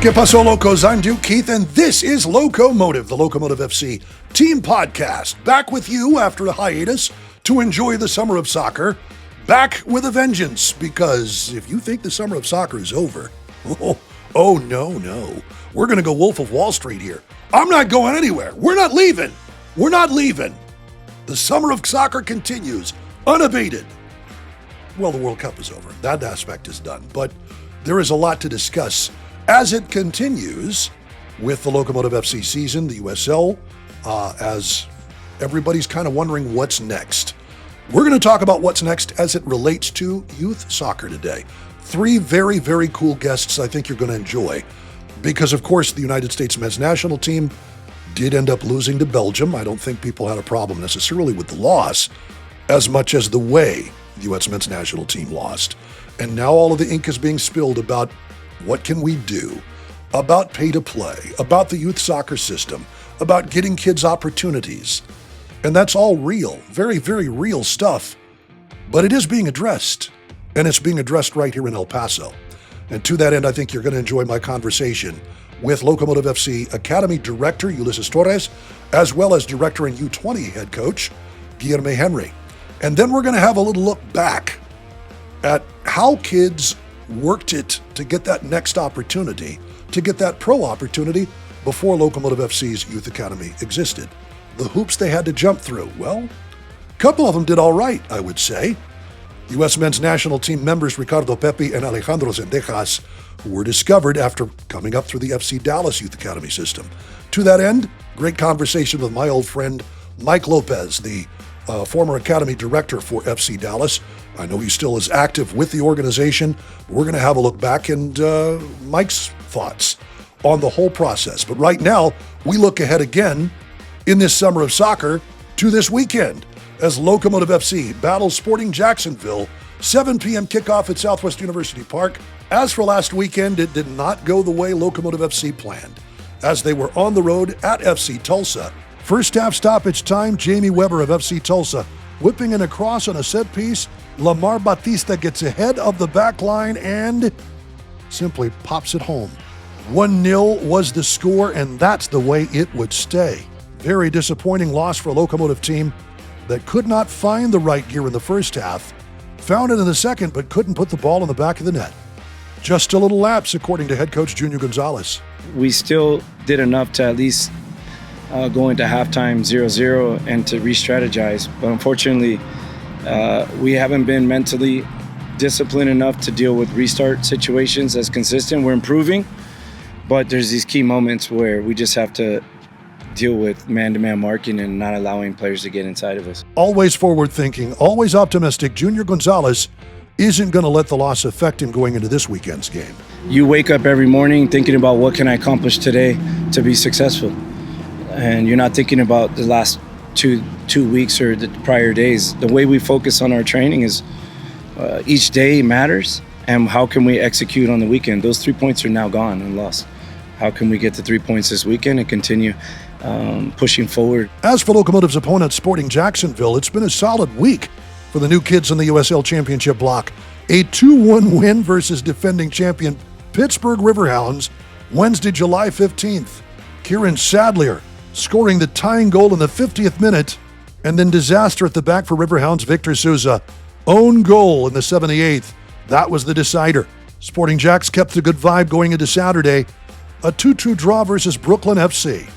Que paso, locos? I'm Duke Keith, and this is Locomotive, the Locomotive FC team podcast. Back with you after a hiatus to enjoy the summer of soccer. Back with a vengeance, because if you think the summer of soccer is over, no. We're going to go Wolf of Wall Street here. I'm not going anywhere. We're not leaving. The summer of soccer continues, unabated. Well, the World Cup is over. That aspect is done. But there is a lot to discuss as it continues with the Locomotive FC season, the USL, as everybody's kind of wondering what's next. We're going to talk about what's next as it relates to youth soccer today. Three very, very cool guests I think you're going to enjoy because, of course, the United States men's national team did end up losing to Belgium. I don't think people had a problem necessarily with the loss as much as the way the U.S. men's national team lost. And now all of the ink is being spilled about what can we do, about pay to play, about the youth soccer system, about getting kids opportunities. And that's all real, very, very real stuff. But it is being addressed, and it's being addressed right here in El Paso. And to that end, I think you're going to enjoy my conversation with Locomotive FC Academy Director Ulysus Torres, as well as Director and U20 Head Coach Guilherme. And then we're going to have a little look back at how kids worked it to get that next opportunity, to get that pro opportunity before Locomotive FC's Youth Academy existed. The hoops they had to jump through, well, a couple of them did all right, I would say. U.S. men's national team members Ricardo, Pepi and Alejandro Zendejas were discovered after coming up through the FC Dallas Youth Academy system. To that end, great conversation with my old friend Mike Lopez, the former academy director for FC Dallas. I know he still is active with the organization. We're going to have a look back and Mike's thoughts on the whole process. But right now, we look ahead again in this summer of soccer to this weekend as Locomotive FC battles Sporting Jacksonville, 7 p.m. kickoff at Southwest University Park. As for last weekend, it did not go the way Locomotive FC planned, as they were on the road at FC Tulsa. First half stoppage time, Jamie Weber of FC Tulsa whipping in a cross on a set piece. Lamar Batista gets ahead of the back line and simply pops it home. 1-0 was the score, and that's the way it would stay. Very disappointing loss for a Locomotive team that could not find the right gear in the first half, found it in the second, but couldn't put the ball in the back of the net. Just a little lapse, according to head coach Junior Gonzalez. We still did enough to at least go into halftime 0-0 and to re-strategize. But unfortunately, we haven't been mentally disciplined enough to deal with restart situations as consistent. We're improving, but there's these key moments where we just have to deal with man-to-man marking and not allowing players to get inside of us. Always forward-thinking, always optimistic, Junior Gonzalez isn't going to let the loss affect him going into this weekend's game. You wake up every morning thinking about what can I accomplish today to be successful. And you're not thinking about the last two weeks or the prior days. The way we focus on our training is each day matters, and how can we execute on the weekend? Those 3 points are now gone and lost. How can we get the 3 points this weekend and continue pushing forward? As for Locomotive's opponent, Sporting Jacksonville, it's been a solid week for the new kids in the USL Championship block. A 2-1 win versus defending champion Pittsburgh Riverhounds Wednesday, July 15th. Kieran Sadlier scoring the tying goal in the 50th minute, and then disaster at the back for Riverhounds Victor Souza. Own goal in the 78th. That was the decider. Sporting Jacks kept the good vibe going into Saturday. A 2-2 draw versus Brooklyn FC.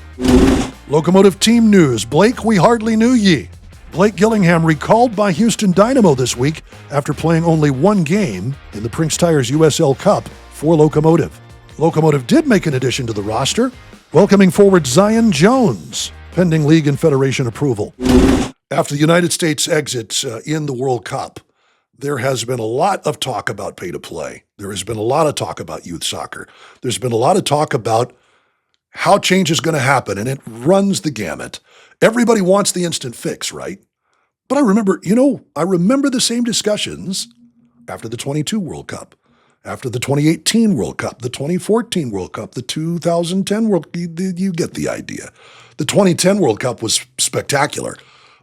Locomotive team news. Blake, we hardly knew ye. Blake Gillingham recalled by Houston Dynamo this week after playing only one game in the Prince Tires USL Cup for Locomotive. Locomotive did make an addition to the roster, welcoming forward Zion Jones, pending league and federation approval. After the United States exits in the World Cup, there has been a lot of talk about pay to play. There has been a lot of talk about youth soccer. There's been a lot of talk about how change is going to happen, and it runs the gamut. Everybody wants the instant fix, right? But I remember the same discussions after the 22 World Cup, after the 2018 World Cup, the 2014 World Cup, the 2010 World Cup. You get the idea. The 2010 World Cup was spectacular.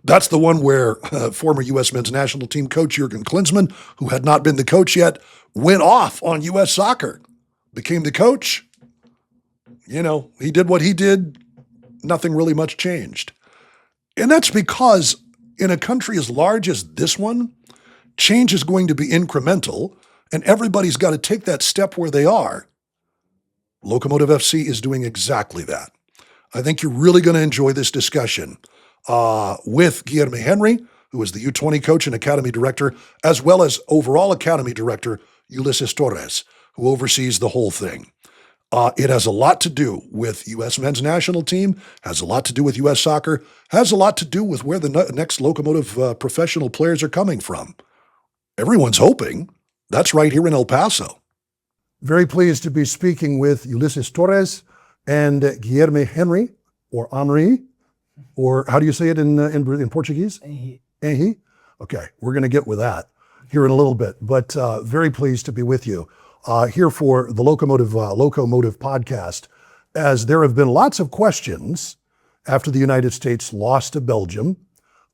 That's the one where former U.S. men's national team coach Jurgen Klinsmann, who had not been the coach yet, went off on U.S. soccer, became the coach, he did what he did. Nothing really much changed. And that's because in a country as large as this one, change is going to be incremental, and everybody's got to take that step where they are. Locomotive FC is doing exactly that. I think you're really going to enjoy this discussion with Guilherme Henry, who is the U20 coach and academy director, as well as overall academy director Ulysus Torres, who oversees the whole thing. It has a lot to do with U.S. men's national team, has a lot to do with U.S. soccer, has a lot to do with where the next Locomotive professional players are coming from. Everyone's hoping that's right here in El Paso. Very pleased to be speaking with Ulysus Torres and Guilherme Henry, or Henry, or how do you say it in Portuguese? Henry. Okay, we're going to get with that here in a little bit, but very pleased to be with you here for the Locomotive podcast, as there have been lots of questions after the United States lost to Belgium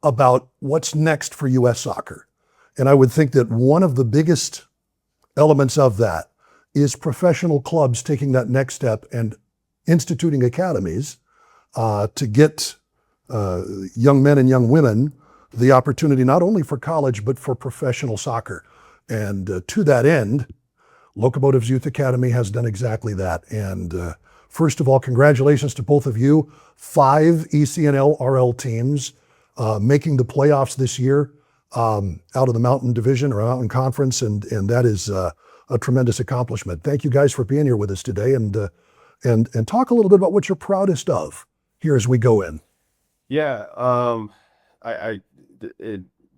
about what's next for U.S. soccer. And I would think that one of the biggest elements of that is professional clubs taking that next step and instituting academies to get young men and young women the opportunity not only for college, but for professional soccer. And to that end, Locomotive's Youth Academy has done exactly that. And first of all, congratulations to both of you. 5 ECNL RL teams making the playoffs this year out of the Mountain Division or Mountain Conference, and that is a tremendous accomplishment. Thank you guys for being here with us today, and talk a little bit about what you're proudest of here as we go in. Yeah,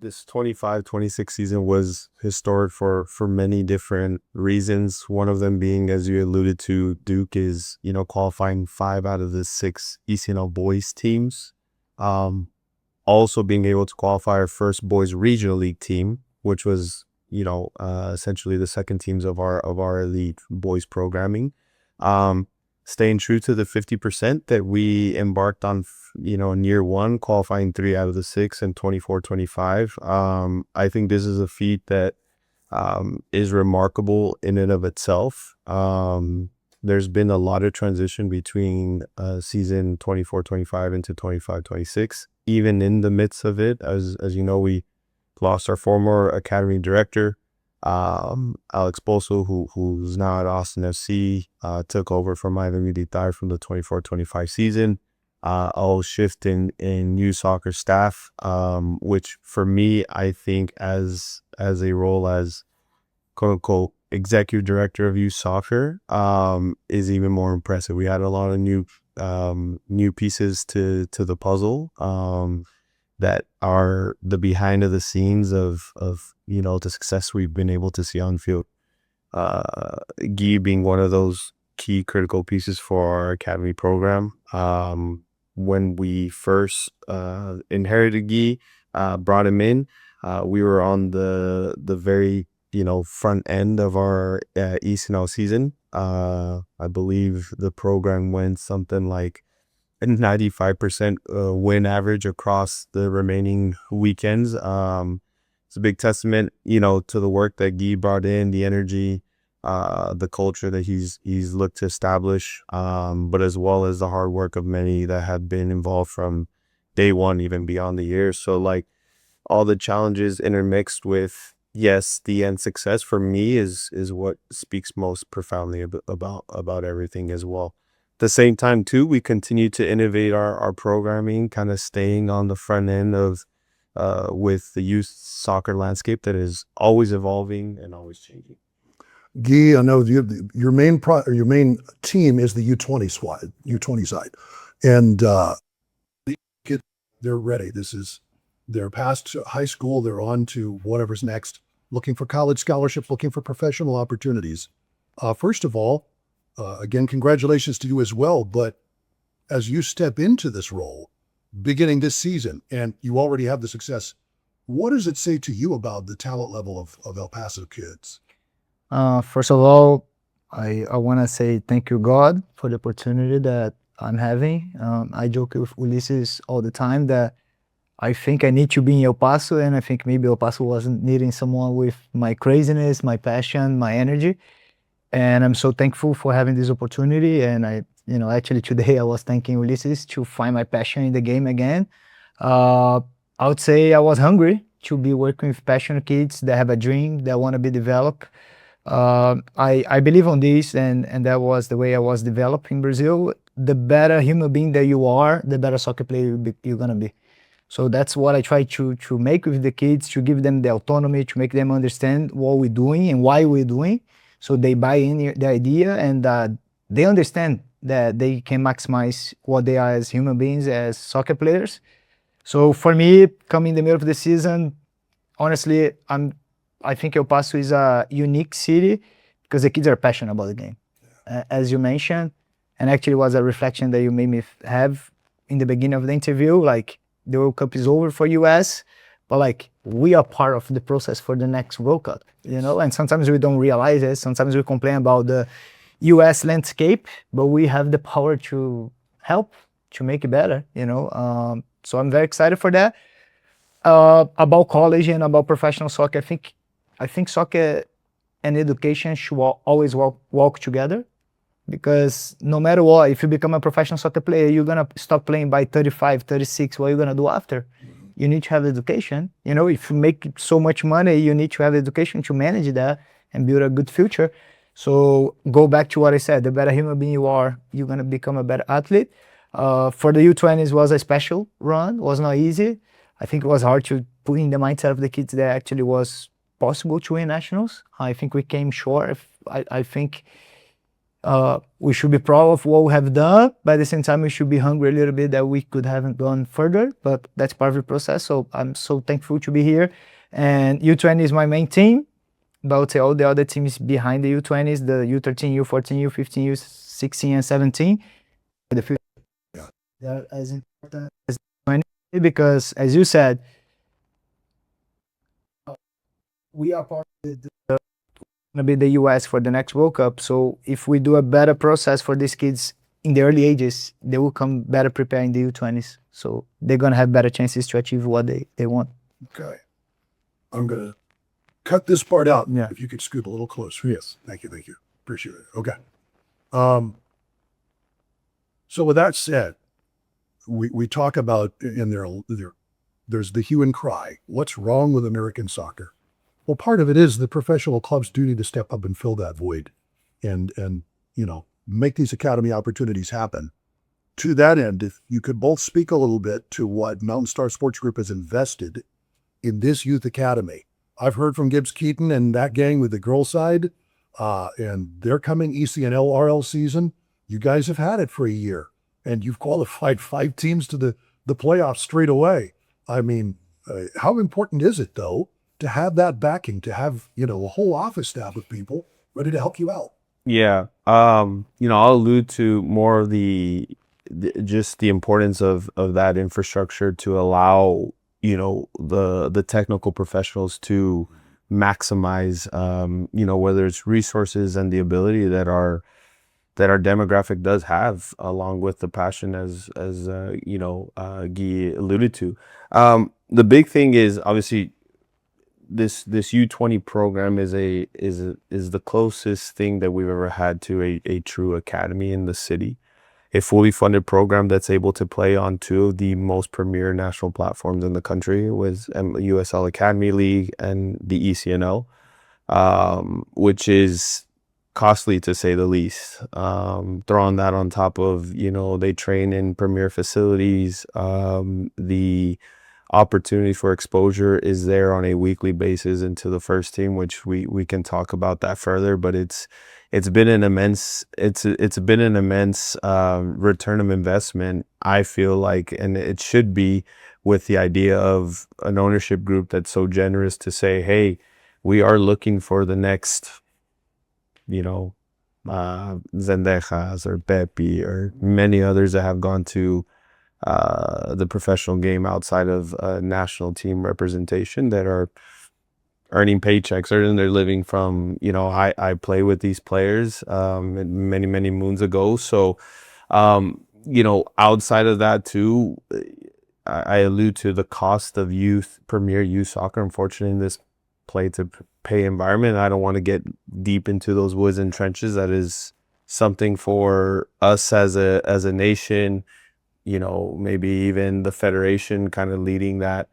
this 25-26 season was historic for many different reasons. One of them being, as you alluded to, Duke is, qualifying 5 out of the 6 ECNL boys teams. Also being able to qualify our first boys regional league team, which was, essentially the second teams of our elite boys programming. Staying true to the 50% that we embarked on, in year 1, qualifying 3 out of the 6 in 24-25. I think this is a feat that is remarkable in and of itself. There's been a lot of transition between season 24-25 into 25-26. Even in the midst of it, as you know, we lost our former academy director, Alex Boso, who's now at Austin FC, took over from Ivan Militar from the 24-25 season. I'll shift in youth soccer staff, which for me, I think as a role as quote unquote executive director of youth soccer, is even more impressive. We had a lot of new pieces to the puzzle, that are the behind of the scenes of the success we've been able to see on field. Guy being one of those key critical pieces for our academy program. When we first inherited Guy, brought him in, we were on the very front end of our ECNL season. I believe the program went something like a 95% win average across the remaining weekends. It's a big testament, to the work that Guy brought in, the energy, the culture that he's looked to establish, but as well as the hard work of many that have been involved from day one, even beyond the years. So all the challenges intermixed with, yes, the end success for me is what speaks most profoundly about everything as well. At the same time too, we continue to innovate our programming, kind of staying on the front end of with the youth soccer landscape that is always evolving and always changing. Guy, I know your main team is the U20 side, and the kids, they're ready. They're past high school, they're on to whatever's next, looking for college scholarships, looking for professional opportunities. First of all, again, congratulations to you as well. But as you step into this role, beginning this season, and you already have the success, what does it say to you about the talent level of El Paso kids? First of all, I want to say thank you, God, for the opportunity that I'm having. I joke with Ulysus all the time that I think I need to be in El Paso, and I think maybe El Paso wasn't needing someone with my craziness, my passion, my energy. And I'm so thankful for having this opportunity. And Actually today I was thanking Ulysus to find my passion in the game again. I would say I was hungry to be working with passionate kids that have a dream, that want to be developed. I believe on this, and that was the way I was developed in Brazil. The better human being that you are, the better soccer player you're gonna be. So that's what I try to make with the kids, to give them the autonomy, to make them understand what we're doing and why we're doing, so they buy in the idea, and they understand that they can maximize what they are as human beings, as soccer players. So for me, coming in the middle of the season, honestly, I think El Paso is a unique city because the kids are passionate about the game, as you mentioned, and actually was a reflection that you made me have in the beginning of the interview. Like, the World Cup is over for US, but like, we are part of the process for the next World Cup, and sometimes we don't realize it. Sometimes we complain about the US landscape, but we have the power to help to make it better, so I'm very excited for that. About college and about professional soccer, I think soccer and education should always walk together, because no matter what, if you become a professional soccer player, you're gonna stop playing by 35, 36. What are you gonna do after? You need to have education. If you make so much money, you need to have education to manage that and build a good future. So go back to what I said, the better human being you are, you're gonna become a better athlete. For the U20s was a special run, was not easy. I think it was hard to put in the mindset of the kids that actually was possible to win nationals. I think we came short. I think we should be proud of what we have done, but at the same time we should be hungry a little bit that we could have gone further, but that's part of the process. So I'm so thankful to be here. And U20 is my main team, but I would say all the other teams behind the U20s, the U13, U14, U15, U16 and 17, the future, they are as important as the U20, because as you said, we are part of the gonna be the US for the next World Cup. So if we do a better process for these kids in the early ages, they will come better prepared in the U20s. So they're gonna have better chances to achieve what they want. Okay. I'm gonna cut this part out. Yeah. If you could scoot a little closer. Yes. Thank you. Appreciate it. Okay. So with that said, we talk about in there's the hue and cry. What's wrong with American soccer? Well, part of it is the professional clubs do need to step up and fill that void and make these academy opportunities happen. To that end, if you could both speak a little bit to what Mountain Star Sports Group has invested in this youth academy. I've heard from Gibbs Keaton and that gang with the girl side, and they're coming ECNL RL season. You guys have had it for a year, and you've qualified 5 teams to the playoffs straight away. I mean, how important is it, though, to have that backing, to have, a whole office staff of people ready to help you out? Yeah. I'll allude to more of just the importance of that infrastructure to allow, the technical professionals to maximize, whether it's resources and the ability that our demographic does have, along with the passion as Guy alluded to. The big thing is obviously this U20 program is the closest thing that we've ever had to a true academy in the city. A fully funded program that's able to play on 2 of the most premier national platforms in the country, with USL Academy League and the ECNL, which is costly to say the least. Throwing that on top of, they train in premier facilities, the opportunity for exposure is there on a weekly basis into the first team, which we can talk about that further, but it's been an immense return of investment, I feel like, and it should be, with the idea of an ownership group that's so generous to say, hey, we are looking for the next Zendejas or Pepi or many others that have gone to the professional game outside of national team representation, that are earning paychecks, earning their living from, I play with these players many, many moons ago. So, outside of that too, I allude to the cost of premier youth soccer. Unfortunately, in this play to pay environment, I don't want to get deep into those woods and trenches. That is something for us as a nation, you know, maybe even the federation kind of leading that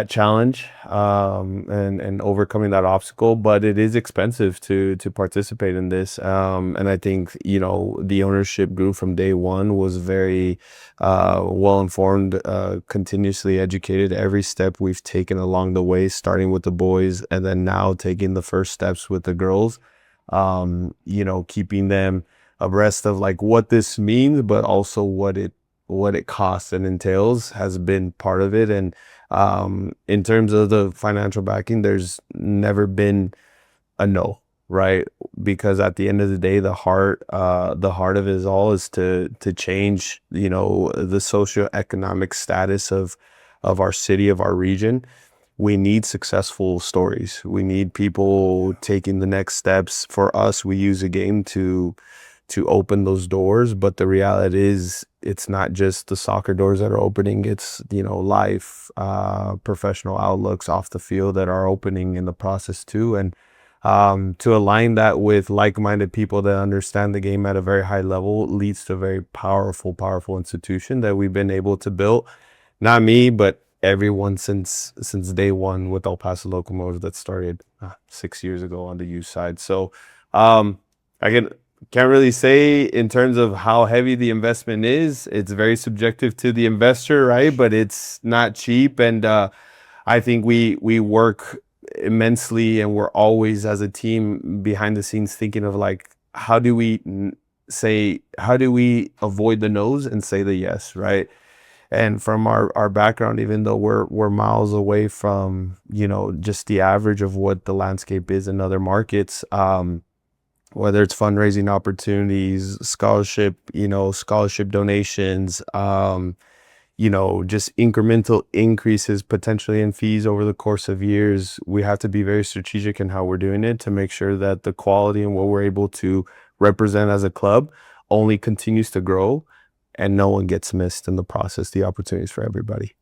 challenge, and overcoming that obstacle. But it is expensive to participate in this, and I think, you know, the ownership group from day one was very well informed, continuously educated. Every step we've taken along the way, starting with the boys and then now taking the first steps with the girls, you know, keeping them abreast of like what this means, but also what it costs and entails has been part of it. And in terms of the financial backing, there's never been a no, right? Because at the end of the day, the heart of it all is to change, you know, the socioeconomic status of our city, of our region. We need successful stories. We need people taking the next steps. For us, we use a game to open those doors, but the reality is it's not just the soccer doors that are opening. It's, you know, life, professional outlooks off the field that are opening in the process too. And to align that with like-minded people that understand the game at a very high level leads to a very powerful institution that we've been able to build. Not me, but everyone since day one with El Paso Locomotive that started 6 years ago on the youth side. So I can't really say in terms of how heavy the investment is. It's very subjective to the investor, right? But it's not cheap. And I think we work immensely, and we're always as a team behind the scenes thinking of like, how do we avoid the no's and say the yes, right? And from our background, even though we're miles away from, you know, just the average of what the landscape is in other markets, whether it's fundraising opportunities, scholarship donations, you know, just incremental increases potentially in fees over the course of years. We have to be very strategic in how we're doing it to make sure that the quality and what we're able to represent as a club only continues to grow and no one gets missed in the process. The opportunities for everybody.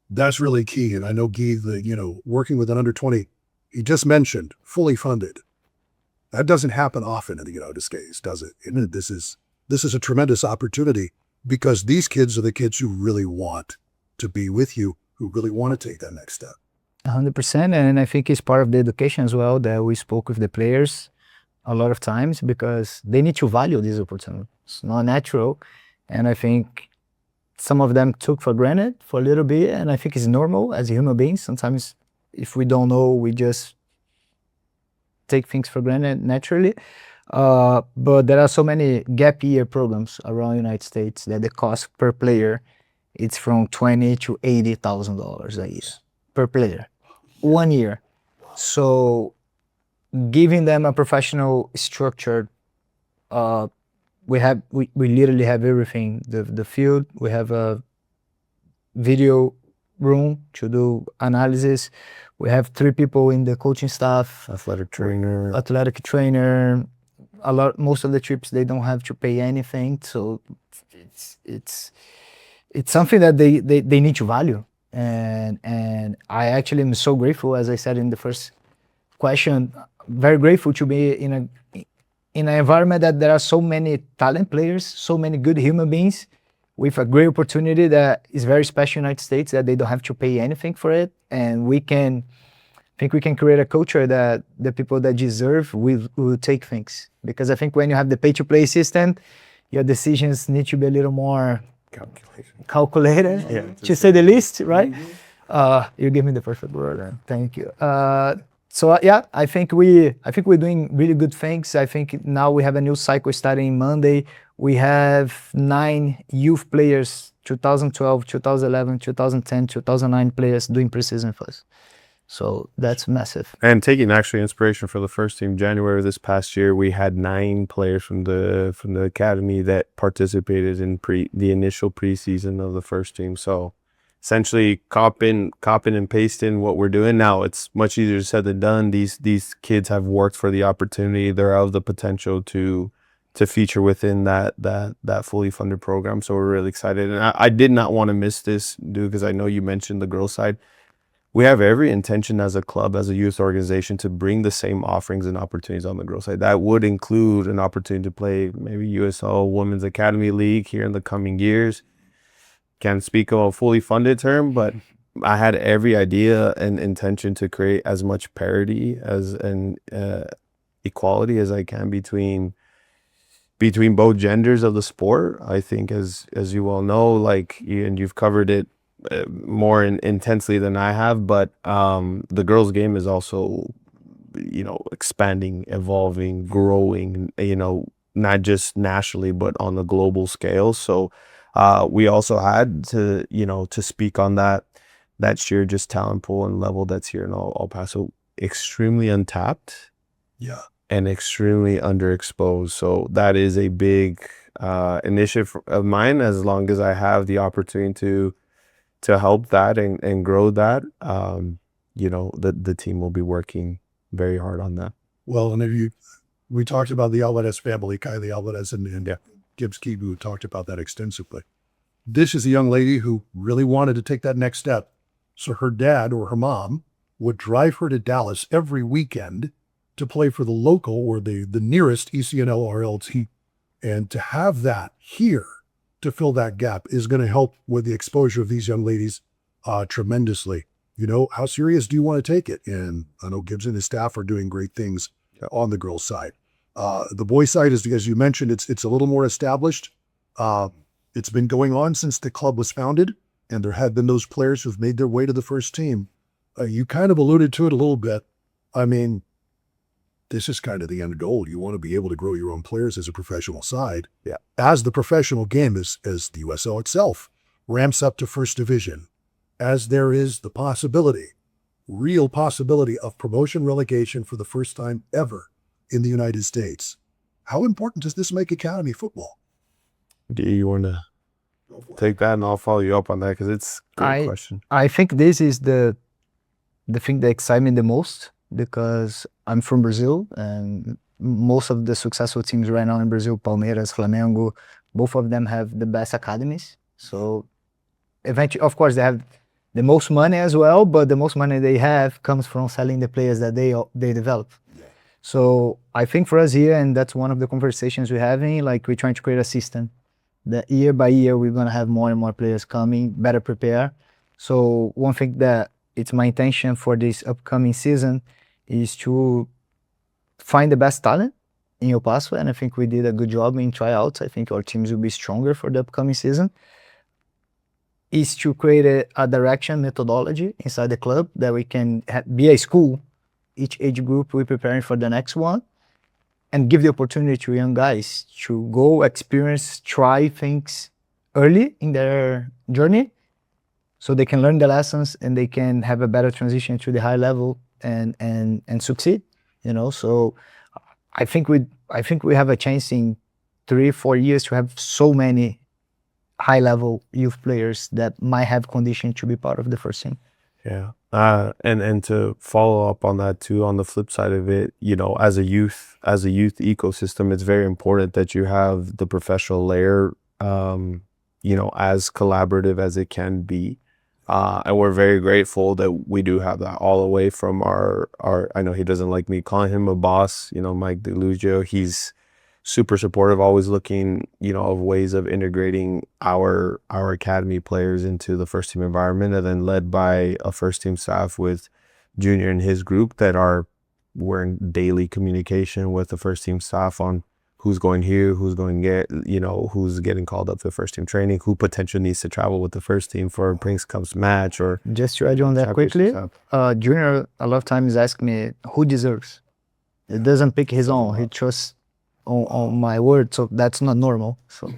That's really key. And I know, Guy, you know, working with an under 20, you just mentioned fully funded. That doesn't happen often in the United States, does it? And this is a tremendous opportunity because these kids are the kids who really want to be with you, who really want to take that next step. 100%. And I think it's part of the education as well that we spoke with the players a lot of times because they need to value this opportunity. It's not natural. And I think some of them took for granted for a little bit. And I think it's normal as human beings. Sometimes if we don't know, we just take things for granted naturally. But there are so many gap year programs around the United States that the cost per player, it's from $20,000 to $80,000 a year per player, 1 year. So giving them a professional structure, we literally have everything. The field, we have a video room to do analysis. We have 3 people in the coaching staff. Athletic trainer. Most of the trips they don't have to pay anything. So it's something that they need to value. And I actually am so grateful, as I said in the first question, very grateful to be in an environment that there are so many talent players, so many good human beings with a great opportunity that is very special in the United States, that they don't have to pay anything for it. And I think we can create a culture that the people that deserve will take things. Because I think when you have the pay-to-play system, your decisions need to be a little more calculated, to say the least, right? You give me the perfect word. Thank you. So yeah, I think we're doing really good things. I think now we have a new cycle starting Monday. We have 9 youth players, 2012, 2011, 2010, 2009 players doing preseason for us. So that's massive. And taking actually inspiration for the first team, January of this past year, we had 9 players from the academy that participated in the initial preseason of the first team. So essentially copying and pasting what we're doing now. It's much easier said than done. These kids have worked for the opportunity. They're of the potential to feature within that fully funded program. So we're really excited. And I did not want to miss this, dude, because I know you mentioned the girls side. we have every intention as a club, as a youth organization, to bring the same offerings and opportunities on the girls' side. That would include an opportunity to play maybe USL Women's Academy League here in the coming years. Can't speak of a fully funded term, but I had every idea and intention to create as much parity and equality as I can between both genders of the sport. I think, as you well know, like, and you've covered it more intensely than I have, but the girls' game is also, expanding, evolving, growing, not just nationally, but on a global scale. So we also had to, to speak on that sheer just talent pool and level that's here in El Paso, extremely untapped. Yeah. And extremely underexposed. So that is a big initiative of mine. As long as I have the opportunity to help that and grow that, the team will be working very hard on that. Well, and we talked about the Alvarez family, Kylie Alvarez and Gibbs Kibu talked about that extensively. This is a young lady who really wanted to take that next step. So her dad or her mom would drive her to Dallas every weekend to play for the local or the nearest ECNL RLT. And to have that here to fill that gap is going to help with the exposure of these young ladies tremendously. How serious do you want to take it? And I know Gibbs and his staff are doing great things on the girls' side. The boys' side is, as you mentioned, it's a little more established. It's been going on since the club was founded, and there have been those players who've made their way to the first team. You kind of alluded to it a little bit. I mean, this is kind of the end goal. You want to be able to grow your own players as a professional side. Yeah. As the professional game, as the USL itself ramps up to first division, as there is the real possibility of promotion relegation for the first time ever in the United States. How important does this make academy football? Do you want to take that, and I'll follow you up on that, because it's a great question. I think this is the thing that excites me the most, because I'm from Brazil, and most of the successful teams right now in Brazil, Palmeiras, Flamengo, both of them have the best academies. So eventually, of course, they have the most money as well, but the most money they have comes from selling the players that they develop. So I think for us here, and that's one of the conversations we're having, like, we're trying to create a system that year by year we're going to have more and more players coming, better prepare. So one thing that it's my intention for this upcoming season is to find the best talent in El Paso, and I think we did a good job in tryouts. I think our teams will be stronger for the upcoming season. Is to create a direction methodology inside the club that we can be a school. Each age group we're preparing for the next one, and give the opportunity to young guys to go experience, try things early in their journey, so they can learn the lessons and they can have a better transition to the high level and succeed. So I think we have a chance in 3-4 years to have so many high level youth players that might have condition to be part of the first team. Yeah. And to follow up on that too, on the flip side of it, as a youth ecosystem, it's very important that you have the professional layer, as collaborative as it can be. And we're very grateful that we do have that, all the way from our I know he doesn't like me calling him a boss, Mike DeLugio. He's super supportive, always looking, of ways of integrating our academy players into the first team environment, and then led by a first team staff with Junior and his group that we're in daily communication with the first team staff on who's going here, who's going who's getting called up to the first team training, who potentially needs to travel with the first team for a Prince Cup's match. Or just to add on that quickly, Junior a lot of times asks me who deserves. It doesn't pick his own. He trusts on my word, so that's not normal. So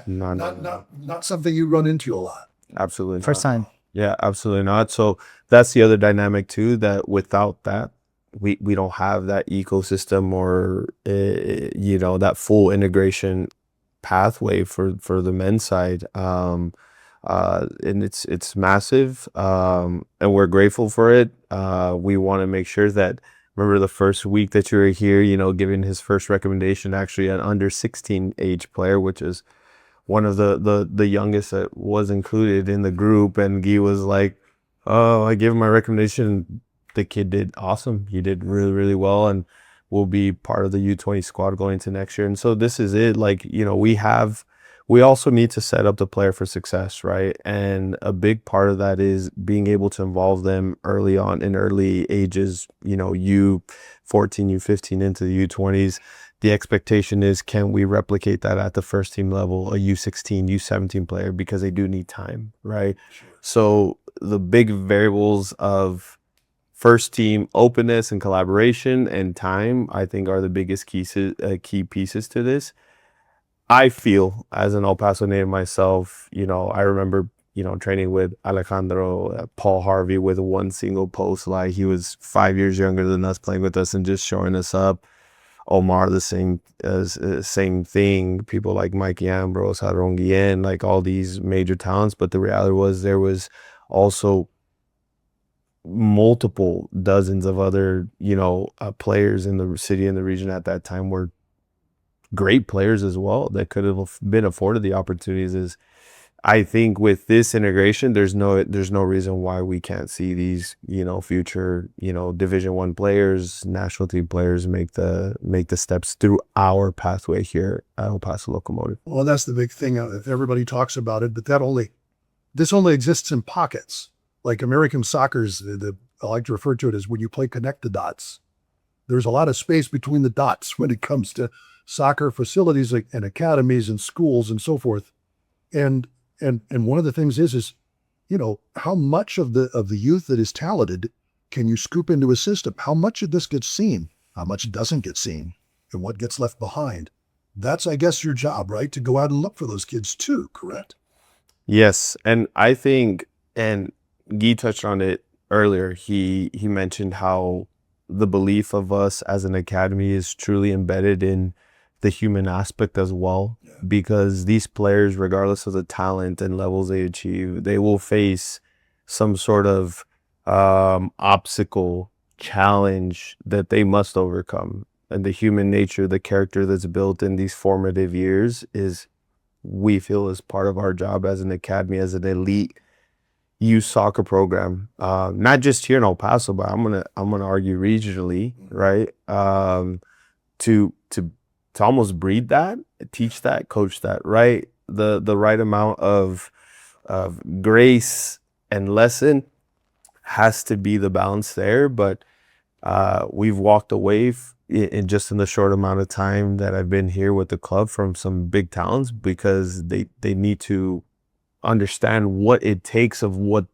not something you run into a lot. Absolutely first time. Yeah, absolutely not. So that's the other dynamic too, that without that, we don't have that ecosystem or that full integration pathway for the men's side, and it's massive, and we're grateful for it. We want to make sure that, remember the first week that you were here, giving his first recommendation, actually an under 16 age player, which is one of the youngest that was included in the group, and Guy was like, I gave him my recommendation. The kid did awesome. He did really, really well, and will be part of the U20 squad going into next year. And so this is it. Like, we also need to set up the player for success, right? And a big part of that is being able to involve them early on in early ages, U14, U15 into the U20s. The expectation is, can we replicate that at the first team level, a U16, U17 player, because they do need time, right? Sure. So the big variables of first team openness and collaboration and time, I think, are the biggest key pieces to this. I feel, as an El Paso native myself, I remember, training with Alejandro, Paul Harvey with one single post. Like, he was 5 years younger than us, playing with us and just showing us up. Omar, the same thing. People like Mikey Ambrose, Hadron Guillen, like all these major talents. But the reality was, there was also multiple dozens of other, players in the city and the region at that time were great players as well that could have been afforded the opportunities. I think with this integration, there's no reason why we can't see these, future, Division I players, national team players make the steps through our pathway here at El Paso Locomotive. Well, that's the big thing. Everybody talks about it, but this only exists in pockets. Like American soccer's, I like to refer to it as when you play connect the dots. There's a lot of space between the dots when it comes to soccer facilities and academies and schools and so forth. And one of the things is, how much of the youth that is talented can you scoop into a system? How much of this gets seen? How much doesn't get seen? And what gets left behind? That's, I guess, your job, right? To go out and look for those kids too, correct? Yes. And I think, and Guy touched on it earlier, he mentioned how the belief of us as an academy is truly embedded in the human aspect as well, because these players, regardless of the talent and levels they achieve, they will face some sort of obstacle, challenge that they must overcome. And the human nature, the character that's built in these formative years is, we feel, is part of our job as an academy, as an elite youth soccer program, not just here in El Paso, but I'm gonna argue regionally, right? To almost breed that, teach that, coach that, right? The right amount of grace and lesson has to be the balance there. But we've walked away in the short amount of time that I've been here with the club from some big talents, because they need to understand what it takes of what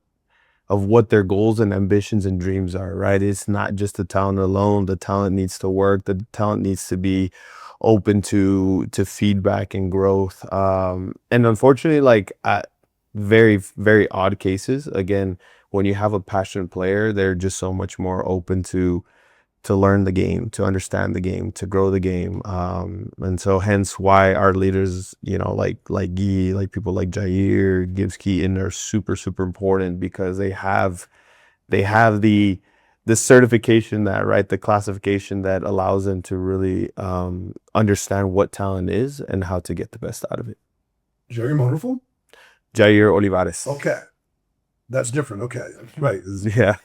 their goals and ambitions and dreams are, right? It's not just the talent alone. The talent needs to work. The talent needs to be open to feedback and growth. And unfortunately, like, at very, very odd cases, again, when you have a passionate player, they're just so much more open to learn the game, to understand the game, to grow the game. And so hence why our leaders, like Guy, like people like Jair, Gibbs Keaton, are super, super important, because they have the certification, that, right, the classification that allows them to really understand what talent is and how to get the best out of it. Jair Motorful? Jair Olivares. Okay. That's different. Okay. Right. Yeah.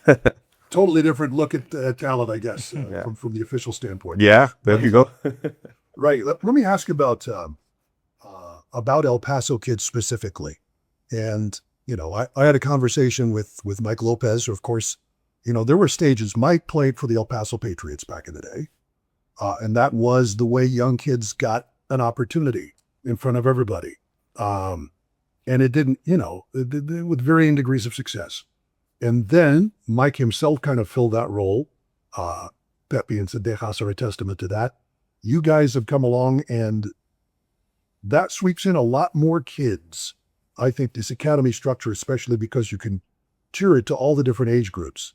Totally different look at talent, I guess, from the official standpoint. Yeah, there you go. Right. Let me ask about El Paso kids specifically. And, I had a conversation with Mike Lopez. Of course, there were stages. Mike played for the El Paso Patriots back in the day. And that was the way young kids got an opportunity in front of everybody. And it didn't, with varying degrees of success. And then Mike himself kind of filled that role. Pepi and Zendejas are a testament to that. You guys have come along, and that sweeps in a lot more kids. I think this academy structure, especially because you can tier it to all the different age groups.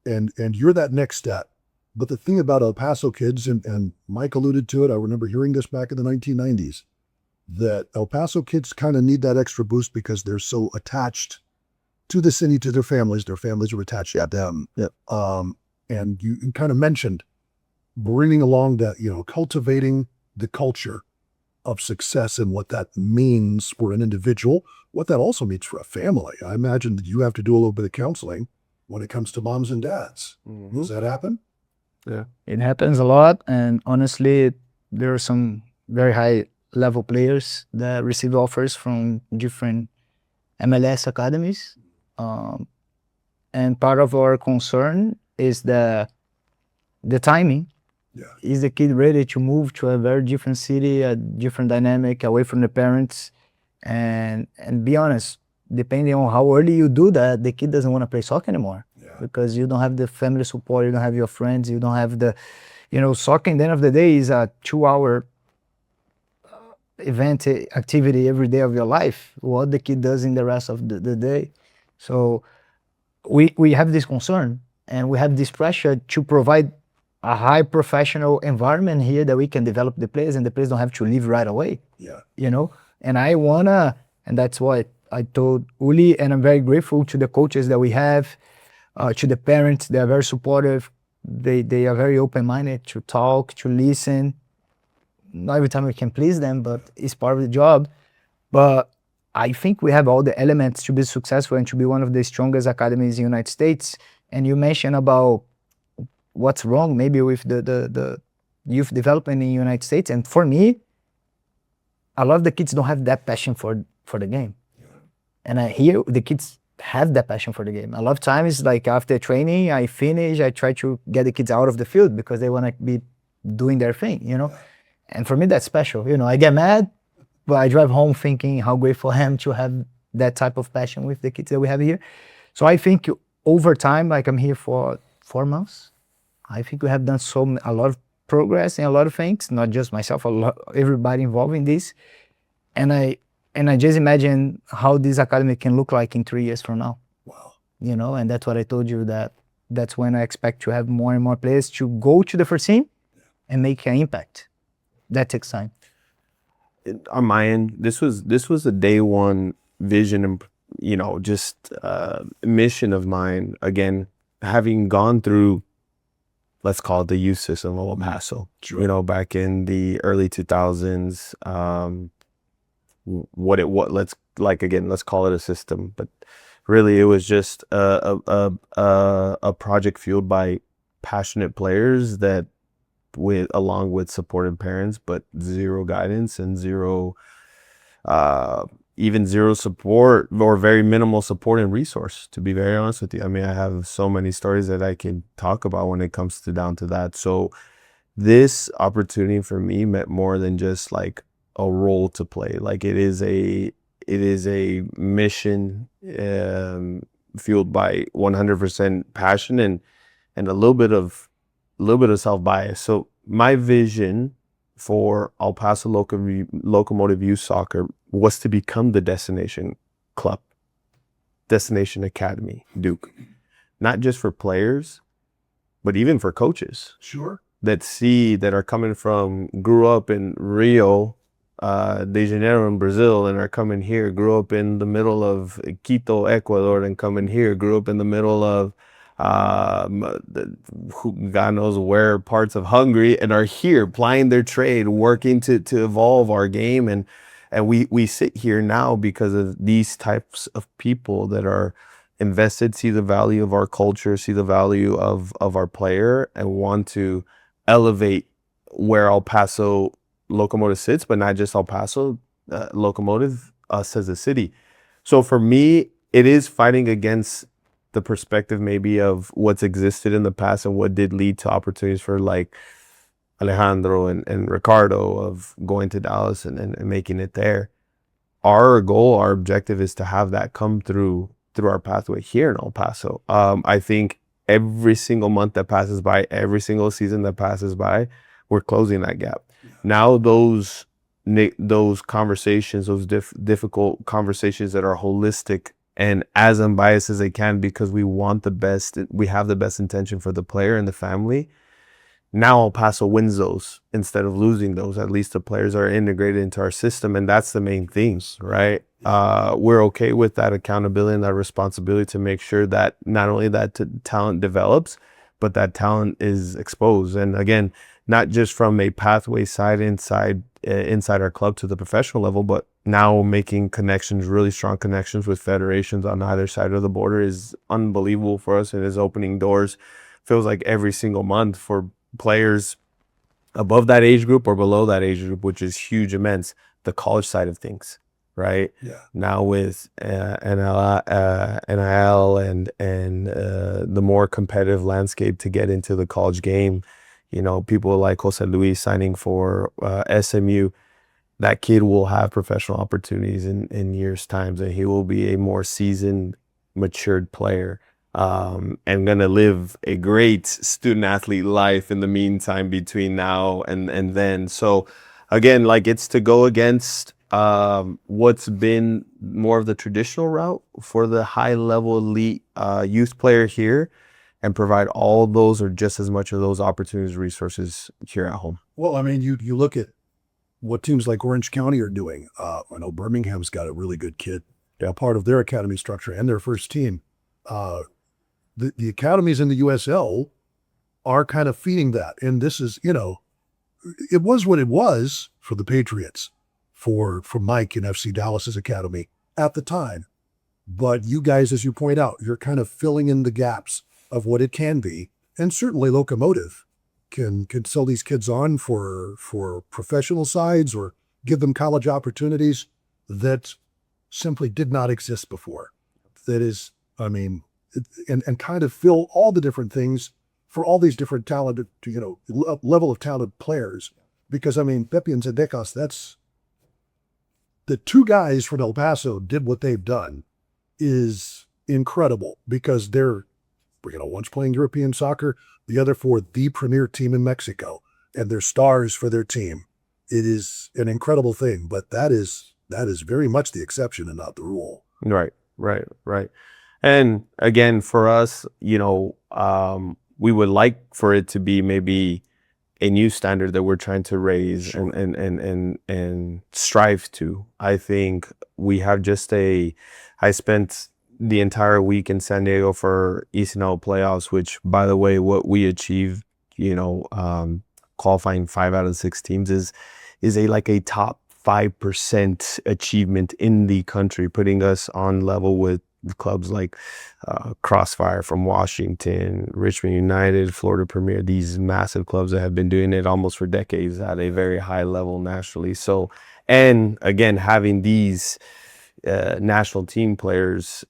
And you're that next step. But the thing about El Paso kids, and Mike alluded to it, I remember hearing this back in the 1990s, that El Paso kids kind of need that extra boost because they're so attached to the city, to their families. Their families are attached to them. Yep. And you kind of mentioned bringing along that, cultivating the culture of success and what that means for an individual, what that also means for a family. I imagine that you have to do a little bit of counseling when it comes to moms and dads. Does that happen? Yeah. It happens a lot, and honestly, there are some very high level players that receive offers from different MLS academies. And part of our concern is the timing. Yeah. Is the kid ready to move to a very different city, a different dynamic, away from the parents? And be honest, depending on how early you do that, the kid doesn't want to play soccer anymore. Yeah. Because you don't have the family support, you don't have your friends, you don't have the, soccer at the end of the day is a 2-hour event activity every day of your life, what the kid does in the rest of the day. So we have this concern, and we have this pressure to provide a high professional environment here that we can develop the players, and the players don't have to leave right away. Yeah. And I wanna, and that's what I told Uli, and I'm very grateful to the coaches that we have, to the parents. They are very supportive. They are very open-minded to talk, to listen. Not every time we can please them, but it's part of the job. But I think we have all the elements to be successful and to be one of the strongest academies in the United States. And you mentioned about what's wrong maybe with the youth development in the United States. And for me, a lot of the kids don't have that passion for the game. And I hear the kids have that passion for the game. A lot of times, like after training, I finish, I try to get the kids out of the field because they want to be doing their thing, And for me, that's special. I get mad, but I drive home thinking how grateful I am to have that type of passion with the kids that we have here. So I think over time, like I'm here for 4 months, I think we have done a lot of progress in a lot of things, not just myself, everybody involved in this. And I just imagine how this academy can look like in 3 years from now. Wow. And that's what I told you, that's when I expect to have more and more players to go to the first team and make an impact. That takes time. On my end, this was a day one vision and just mission of mine. Again, having gone through, let's call it the youth system of El Paso. Sure. Back in the early 2000s. Let's call it a system, but really it was just a project fueled by passionate players that along with supportive parents, but zero guidance and zero support, or very minimal support and resource, to be very honest with you. I mean, I have so many stories that I can talk about when it comes down to that. So this opportunity for me meant more than just like a role to play. Like it is a mission fueled by 100% passion and a little bit of self-bias. So my vision for El Paso Locomotive Youth Soccer was to become the destination club, destination academy, Duke. Not just for players, but even for coaches. Sure. That are coming grew up in Rio de Janeiro in Brazil and are coming here, grew up in the middle of Quito, Ecuador, and coming here, grew up in the middle of God knows where parts of Hungary, and are here plying their trade, working to evolve our game. And we sit here now because of these types of people that are invested, see the value of our culture, see the value of our player, and want to elevate where El Paso Locomotive sits, but not just El Paso Locomotive, us as a city. So for me, it is fighting against the perspective maybe of what's existed in the past and what did lead to opportunities for like Alejandro and Ricardo of going to Dallas and making it there. Our goal, our objective is to have that come through our pathway here in El Paso. I think every single month that passes by, every single season that passes by, we're closing that gap. Now those conversations, those difficult conversations that are holistic and as unbiased as they can, because we want the best, we have the best intention for the player and the family. Now El Paso wins those instead of losing those. At least the players are integrated into our system, and that's the main thing, right? We're okay with that accountability and that responsibility to make sure that not only that talent develops, but that talent is exposed. And again, not just from a pathway side inside our club to the professional level, but now making connections, really strong connections with federations on either side of the border is unbelievable for us, and is opening doors. Feels like every single month for players above that age group or below that age group, which is huge, immense. The college side of things, right? Yeah. Now with NIL and the more competitive landscape to get into the college game, you know, people like Jose Luis signing for SMU. That kid will have professional opportunities in years' times, and he will be a more seasoned, matured player, and gonna live a great student athlete life in the meantime between now and then. So again, like, it's to go against what's been more of the traditional route for the high level elite youth player here, and provide all those or just as much of those opportunities, resources here at home. Well, I mean, you look at what teams like Orange County are doing. I know Birmingham's got a really good kid, part of their academy structure and their first team. The academies in the USL are kind of feeding that. And this is, you know, it was what it was for the Patriots, for Mike in FC Dallas's academy at the time. But you guys, as you point out, you're kind of filling in the gaps of what it can be. And certainly Locomotive can sell these kids on for professional sides, or give them college opportunities that simply did not exist before. That is, I mean, and kind of fill all the different things for all these different talented, you know, level of talented players. Because, I mean, Pepi and Zendejas, that's the two guys from El Paso did what they've done is incredible, because they're, you know, one's playing European soccer, the other for the premier team in Mexico, and they're stars for their team. It is an incredible thing, but that is very much the exception and not the rule. Right. And again, for us, you know, we would like for it to be maybe a new standard that we're trying to raise. Sure. and strive to. I think we have I spent the entire week in San Diego for ECNL playoffs, which, by the way, what we achieved, you know, qualifying 5 out of 6 teams is a top 5% achievement in the country, putting us on level with clubs like Crossfire from Washington, Richmond United, Florida Premier, these massive clubs that have been doing it almost for decades at a very high level nationally. So, and again, having these national team players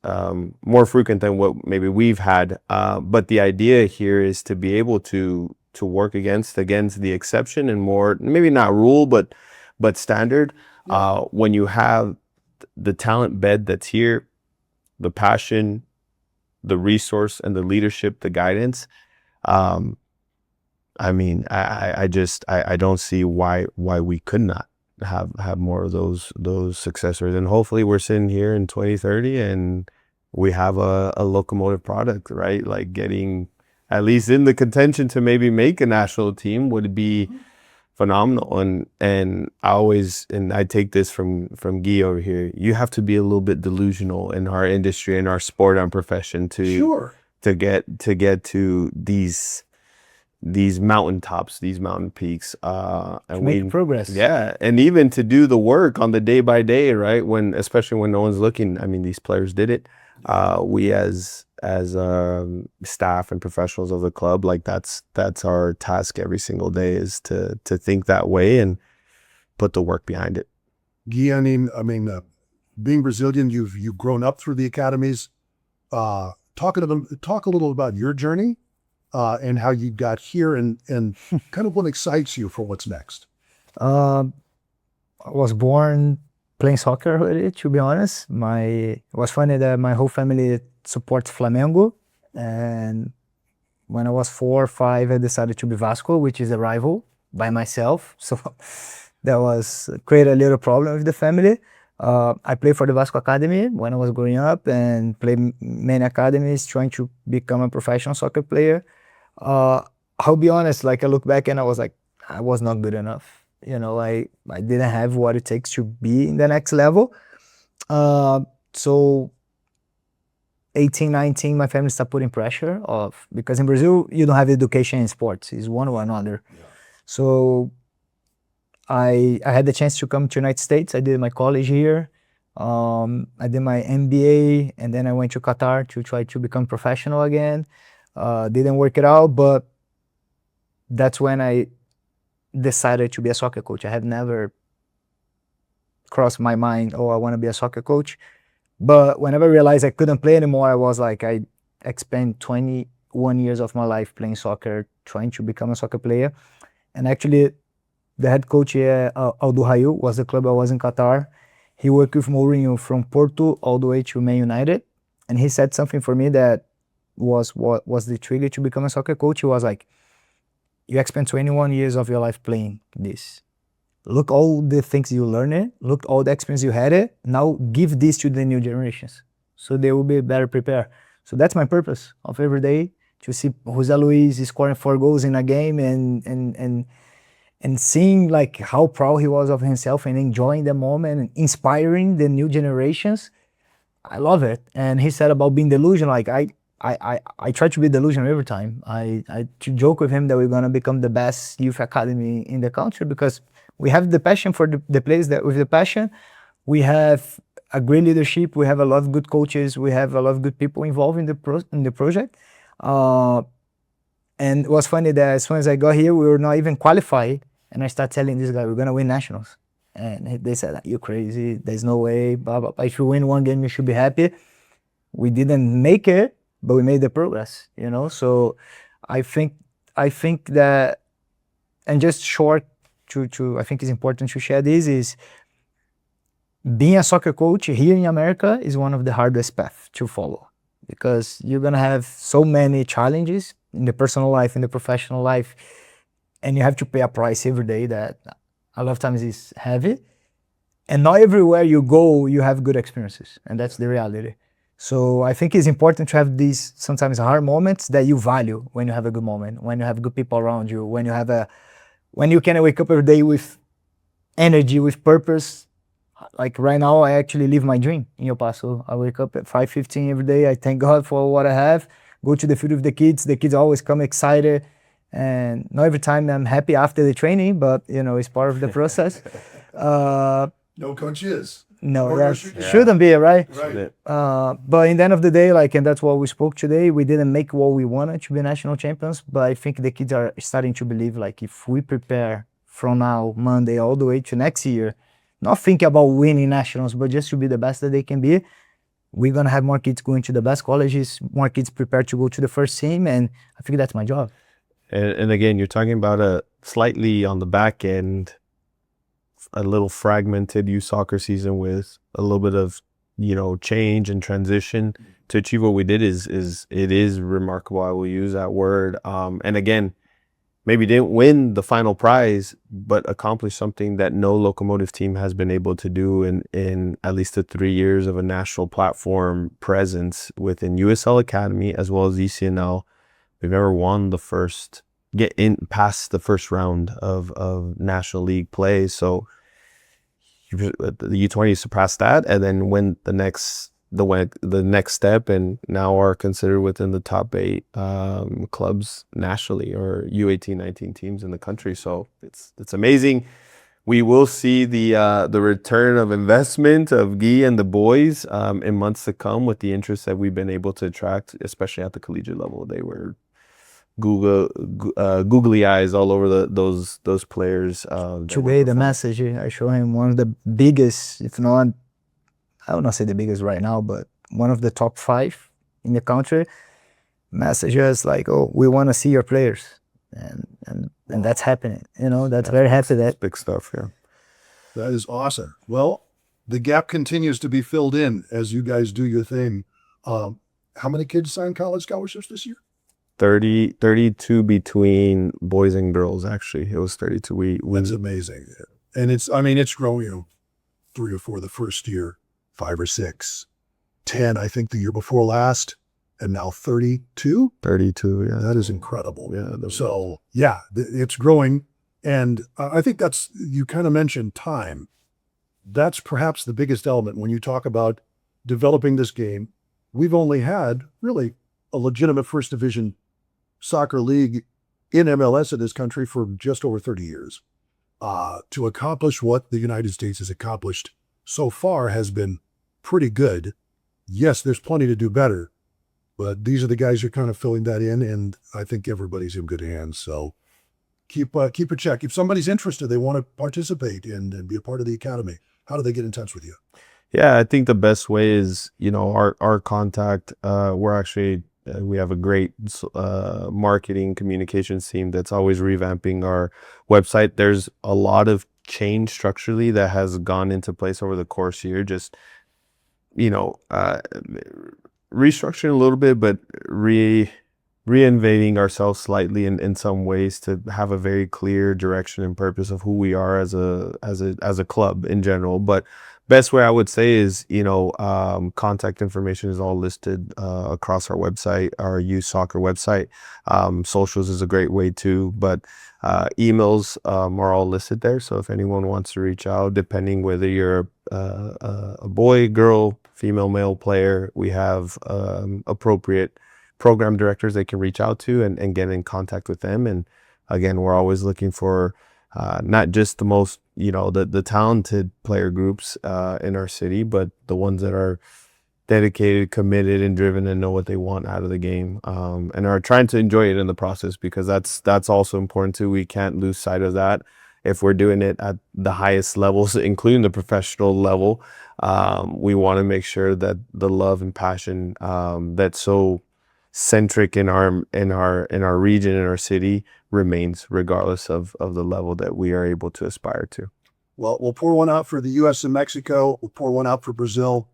more frequent than what maybe we've had. But the idea here is to be able to work against the exception, and more, maybe not rule, but standard. Yeah. When you have the talent bed that's here, the passion, the resource, and the leadership, the guidance, I mean, I don't see why we could not have more of those successors. And hopefully we're sitting here in 2030 and we have a Locomotive product, right? Like, getting at least in the contention to maybe make a national team would be phenomenal. And I take this from Guy over here. You have to be a little bit delusional in our industry, in our sport and profession to get to these mountaintops, these mountain peaks, and make progress. Yeah, and even to do the work on the day by day, right? Especially when no one's looking. I mean, these players did it. We as staff and professionals of the club, like, that's our task every single day, is to think that way and put the work behind it. Guy, I mean, being Brazilian, you've grown up through the academies. Talk a little about your journey. And how you got here, and kind of what excites you for what's next. I was born playing soccer already, to be honest. It was funny that my whole family supports Flamengo, and when I was 4 or 5, I decided to be Vasco, which is a rival, by myself. So that created a little problem with the family. I played for the Vasco Academy when I was growing up, and played many academies trying to become a professional soccer player. I'll be honest, like, I look back and I was like, I was not good enough. You know, I didn't have what it takes to be in the next level. So 18, 19, my family started putting pressure because in Brazil, you don't have education in sports. It's one or another. Yeah. So I had the chance to come to United States. I did my college here. I did my MBA, and then I went to Qatar to try to become professional again. Didn't work it out, but that's when I decided to be a soccer coach. I have never crossed my mind, oh, I want to be a soccer coach. But whenever I realized I couldn't play anymore, I was like, I spent 21 years of my life playing soccer, trying to become a soccer player. And actually, the head coach here, Aldo Rail, was the club I was in Qatar. He worked with Mourinho from Porto all the way to Man United. And he said something for me that was what was the trigger to become a soccer coach. He was like, you spent 21 years of your life playing this. Look all the things you learned, look all the experience you had it. Now give this to the new generations so they will be better prepared. So that's my purpose of every day, to see Jose Luis scoring 4 goals in a game and seeing like how proud he was of himself and enjoying the moment and inspiring the new generations. I love it. And he said about being delusional, like I try to be delusional every time. I to joke with him that we're gonna become the best youth academy in the country because we have the passion for the players. That with the passion, we have a great leadership. We have a lot of good coaches. We have a lot of good people involved in the project. And it was funny that as soon as I got here, we were not even qualified. And I started telling this guy, we're gonna win nationals. And they said, you're crazy. There's no way. Blah, blah, blah. If you win one game, you should be happy. We didn't make it, but we made the progress. So I think that, and just short. I think it's important to share this is being a soccer coach here in America is one of the hardest paths to follow because you're going to have so many challenges in the personal life, in the professional life, and you have to pay a price every day that a lot of times is heavy. And not everywhere you go, you have good experiences. And that's the reality. So I think it's important to have these sometimes hard moments that you value when you have a good moment, when you have good people around you, when you can wake up every day with energy, with purpose. Like right now, I actually live my dream in El Paso. I wake up at 5:15 every day. I thank God for what I have. Go to the field with the kids. The kids always come excited. And not every time I'm happy after the training, but it's part of the process. No coach is. No, that shouldn't be, right? Right. But in the end of the day, and that's what we spoke today, we didn't make what we wanted to be national champions, but I think the kids are starting to believe, if we prepare from now, Monday, all the way to next year, not thinking about winning nationals, but just to be the best that they can be, we're going to have more kids going to the best colleges, more kids prepared to go to the first team, and I think that's my job. And again, you're talking about a slightly on the back end, a little fragmented youth soccer season with a little bit of change and transition to achieve what we did is it is remarkable. I will use that word. And again, maybe didn't win the final prize, but accomplished something that no Locomotive team has been able to do in at least the 3 years of a national platform presence within USL Academy as well as ECNL. We've never won get in past the first round of National League play. So the U20 surpassed that and then went the next step and now are considered within the top 8 clubs nationally or U18, 19 teams in the country. So it's amazing. We will see the return of investment of Guy and the boys in months to come with the interest that we've been able to attract, especially at the collegiate level. They were googly eyes all over those players. Today, the message, I show him one of the biggest, if not, I will not say the biggest right now, but one of the top 5 in the country. Messages like, oh, we want to see your players. And that's happening. That's very happy. That's big stuff, yeah. That is awesome. Well, the gap continues to be filled in as you guys do your thing. How many kids signed college scholarships this year? 32 between boys and girls, actually. It was 32. That's amazing. And it's growing, 3 or 4 the first year, 5 or 6, 10, I think the year before last, and now 32? 32, yeah. That is incredible. Yeah. So, yeah, it's growing. And I think you kind of mentioned time. That's perhaps the biggest element when you talk about developing this game. We've only had, really, a legitimate first division soccer league in MLS in this country for just over 30 years. to accomplish what the United States has accomplished so far has been pretty good. Yes, there's plenty to do better, but these are the guys who are kind of filling that in, and I think everybody's in good hands. So keep a check. If somebody's interested, they want to participate and be a part of the academy, how do they get in touch with you? Yeah, I think the best way is, our contact. We're actually, we have a great marketing communications team that's always revamping our website. There's a lot of change structurally that has gone into place over the course year. Just, restructuring a little bit, but reinventing ourselves slightly in some ways to have a very clear direction and purpose of who we are as a club in general. But best way I would say is, contact information is all listed across our website, our youth soccer website. Socials is a great way too, but emails are all listed there. So if anyone wants to reach out, depending whether you're a boy, girl, female, male player, we have appropriate program directors they can reach out to and get in contact with them. And again, we're always looking for not just the most, the talented player groups in our city, but the ones that are dedicated, committed, and driven and know what they want out of the game, and are trying to enjoy it in the process, because that's also important too. We can't lose sight of that. If we're doing it at the highest levels, including the professional level, we want to make sure that the love and passion that's so centric in our region, in our city, remains regardless of the level that we are able to aspire to. Well, we'll pour one out for the U.S. and Mexico. We'll pour one out for Brazil.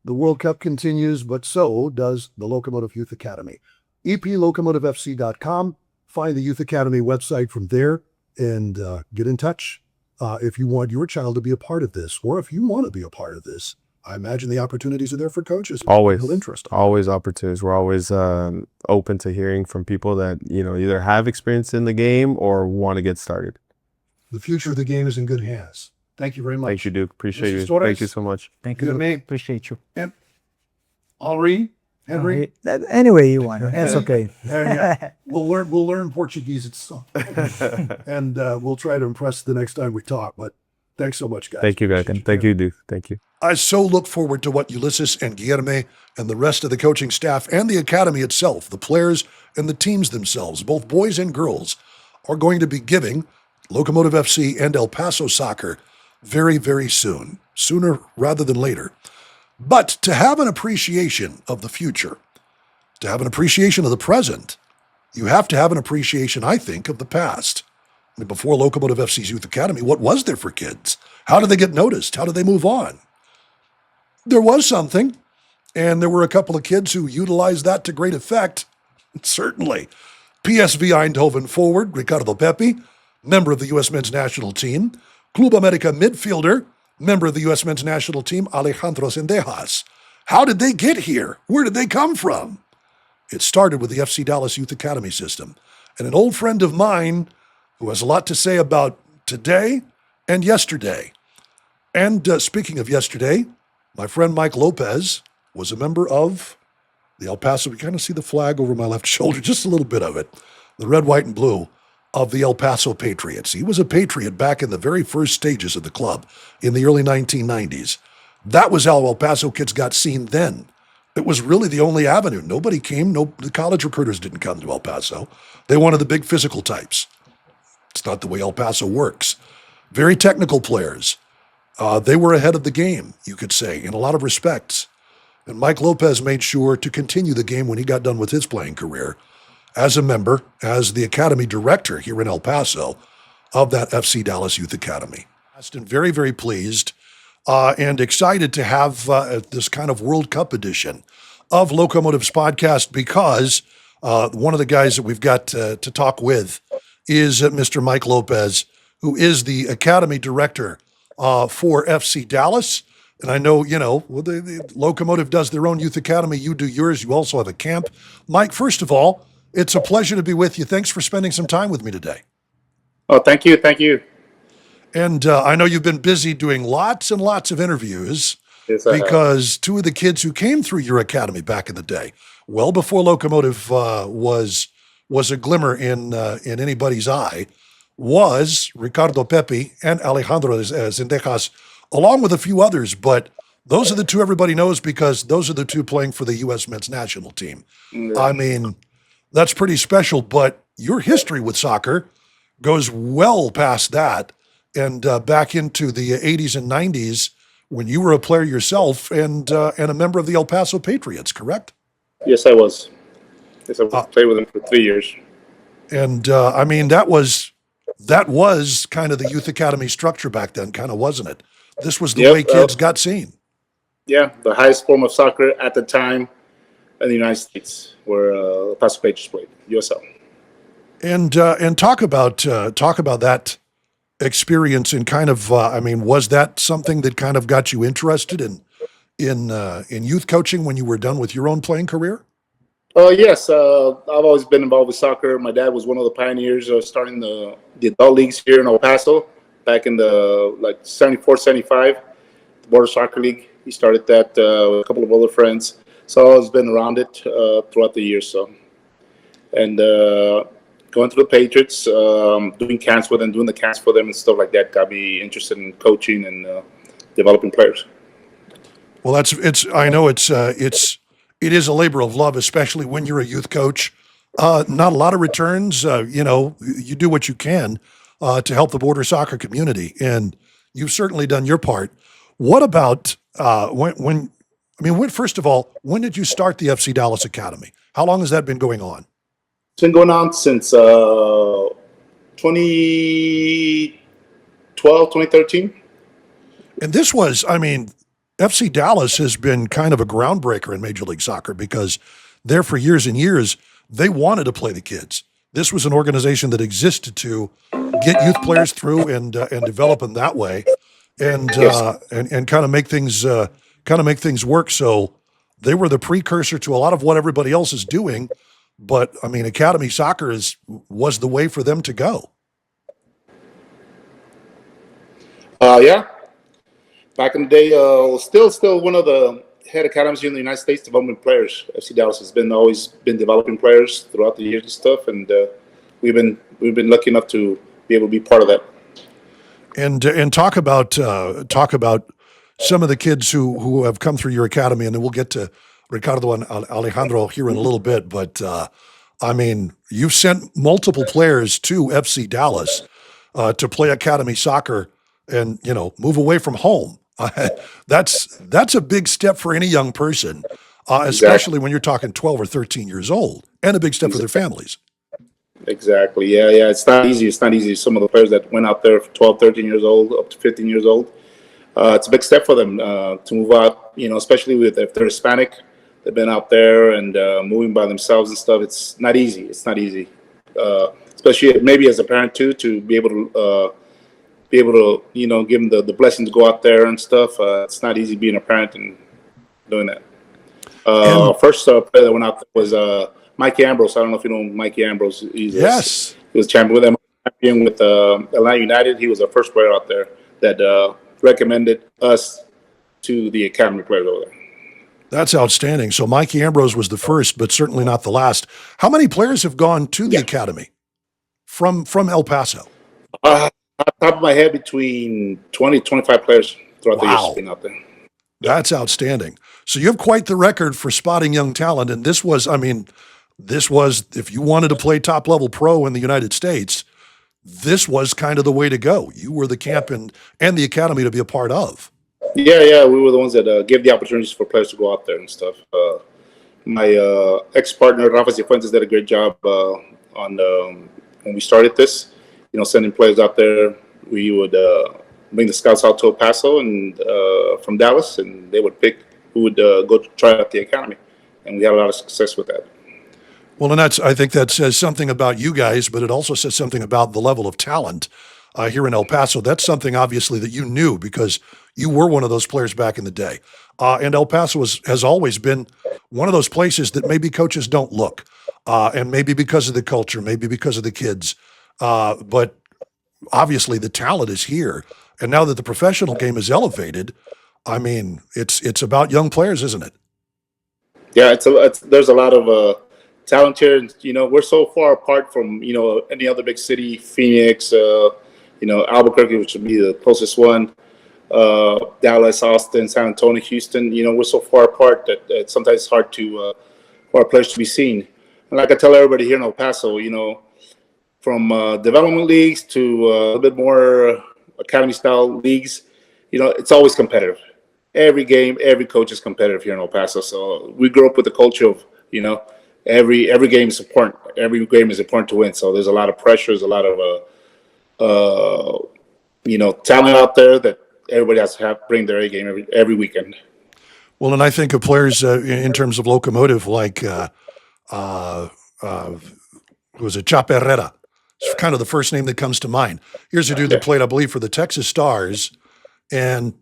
The World Cup continues, but so does the Locomotive Youth Academy. EPLocomotivefc.com. Find the Youth Academy website from there and get in touch if you want your child to be a part of this, or if you want to be a part of this. I imagine the opportunities are there for coaches. Always interest. Always opportunities. We're always open to hearing from people that, either have experience in the game or want to get started. The future of the game is in good hands. Thank you very much. Thank you, Duke. Appreciate you. Torres. Thank you so much. Thank you. Guilherme. Appreciate you. And Henry. Any way you want. That's okay. We'll learn Portuguese at some, and we'll try to impress the next time we talk. But thanks so much, guys. Thank you, guys. Thank you, Duke. Thank you. I so look forward to what Ulysus and Guilherme and the rest of the coaching staff and the academy itself, the players and the teams themselves, both boys and girls, are going to be giving Locomotive FC and El Paso soccer very, very soon, sooner rather than later. But to have an appreciation of the future, to have an appreciation of the present, you have to have an appreciation, I think, of the past. I mean, before Locomotive FC's Youth Academy, what was there for kids? How did they get noticed? How did they move on? There was something, and there were a couple of kids who utilized that to great effect. Certainly. PSV Eindhoven forward, Ricardo Pepi, member of the U.S. men's national team. Club America midfielder, member of the U.S. men's national team, Alejandro Zendejas. How did they get here? Where did they come from? It started with the FC Dallas Youth Academy system. And an old friend of mine who has a lot to say about today and yesterday. And speaking of yesterday, my friend Mike Lopez was a member of the El Paso. We kind of see the flag over my left shoulder, just a little bit of it. The red, white, and blue of the El Paso Patriots. He was a Patriot back in the very first stages of the club in the early 1990s. That was how El Paso kids got seen then. It was really the only avenue. Nobody came. The college recruiters didn't come to El Paso. They wanted the big physical types. It's not the way El Paso works. Very technical players. They were ahead of the game, you could say, in a lot of respects. And Mike Lopez made sure to continue the game when he got done with his playing career as a member, as the academy director here in El Paso of that FC Dallas Youth Academy. And very, very pleased and excited to have this kind of World Cup edition of Locomotive's podcast, because one of the guys that we've got to talk with is Mr. Mike Lopez, who is the academy director for FC Dallas. And I know, the Locomotive does their own youth academy. You do yours. You also have a camp. Mike, first of all, it's a pleasure to be with you. Thanks for spending some time with me today. Oh, thank you. Thank you. And I know you've been busy doing lots and lots of interviews, Yes, because two of the kids who came through your academy back in the day, well before Locomotive was a glimmer in anybody's eye, was Ricardo Pepi and Alejandro Zendejas, along with a few others, but those are the two everybody knows because those are the two playing for the U.S. men's national team. I mean, that's pretty special, but your history with soccer goes well past that and back into the 80s and 90s when you were a player yourself and a member of the El Paso Patriots, correct? Yes, I was. Yes, I played with him for 3 years. And I mean, that was kind of the youth academy structure back then, kind of, wasn't it? This was the way kids got seen. Yeah, the highest form of soccer at the time in the United States, where Paso Patriots played, USL. And talk about that experience and kind of I mean, was that something that kind of got you interested in youth coaching when you were done with your own playing career? Yes, I've always been involved with soccer. My dad was one of the pioneers of starting the adult leagues here in El Paso back in the 74, 75, the Border Soccer League. He started that with a couple of other friends. So I've always been around it throughout the years. So, and going to the Patriots, doing camps with them, doing the camps for them and stuff like that got me interested in coaching and developing players. Well, I know it is a labor of love, especially when you're a youth coach. Not a lot of returns. You do what you can to help the border soccer community, and you've certainly done your part. What about first of all, when did you start the FC Dallas Academy? How long has that been going on? It's been going on since 2012, 2013. And this was, FC Dallas has been kind of a groundbreaker in Major League Soccer because there for years and years, they wanted to play the kids. This was an organization that existed to get youth players through and develop them that way and kind of make things work. So they were the precursor to a lot of what everybody else is doing. But academy soccer was the way for them to go. Yeah. Back in the day, still one of the head academies here in the United States development players. FC Dallas has always been developing players throughout the years and stuff, and we've been lucky enough to be able to be part of that. And talk about some of the kids who have come through your academy, and then we'll get to Ricardo and Alejandro here in a little bit. But you've sent multiple players to FC Dallas to play academy soccer and move away from home. That's a big step for any young person, especially when you're talking 12 or 13 years old, and a big step for their families. Exactly. Yeah. It's not easy. Some of the players that went out there for 12, 13 years old, up to 15 years old, it's a big step for them to move out, especially if they're Hispanic. They've been out there and moving by themselves and stuff. It's not easy. Especially maybe as a parent too, to be able to give them the blessing to go out there and stuff. It's not easy being a parent and doing that. First player that went out there was Mikey Ambrose. I don't know if you know Mikey Ambrose. He was champion with them, champion with Atlanta United. He was the first player out there that recommended us to the academy players over there. That's outstanding. So Mikey Ambrose was the first, but certainly not the last. How many players have gone to the academy from El Paso? Off the top of my head, between 20, 25 players throughout the years being out there. That's outstanding. So you have quite the record for spotting young talent. And this was, if you wanted to play top level pro in the United States, this was kind of the way to go. You were the camp and the academy to be a part of. Yeah, we were the ones that gave the opportunities for players to go out there and stuff. My ex-partner, Rafa Cifuentes, did a great job on when we started this, sending players out there. We would bring the scouts out to El Paso and from Dallas, and they would pick who would go to try out the academy. And we had a lot of success with that. Well, and I think that says something about you guys, but it also says something about the level of talent here in El Paso. That's something, obviously, that you knew because you were one of those players back in the day. And El Paso has always been one of those places that maybe coaches don't look, and maybe because of the culture, maybe because of the kids. But obviously the talent is here. And now that the professional game is elevated, it's about young players, isn't it? Yeah, there's a lot of talent here. And, we're so far apart from, any other big city, Phoenix, Albuquerque, which would be the closest one, Dallas, Austin, San Antonio, Houston. We're so far apart that sometimes it's hard for our players to be seen. And like I tell everybody here in El Paso, from development leagues to a little bit more academy-style leagues, it's always competitive. Every game, every coach is competitive here in El Paso. So we grew up with the culture of, every game is important. Every game is important to win. So there's a lot of pressure. There's a lot of, talent out there that everybody has to bring their A game every weekend. Well, and I think of players in terms of Locomotive like who was it, Chapa Herrera. It's kind of the first name that comes to mind. Here's a dude that played, I believe, for the Texas Stars, and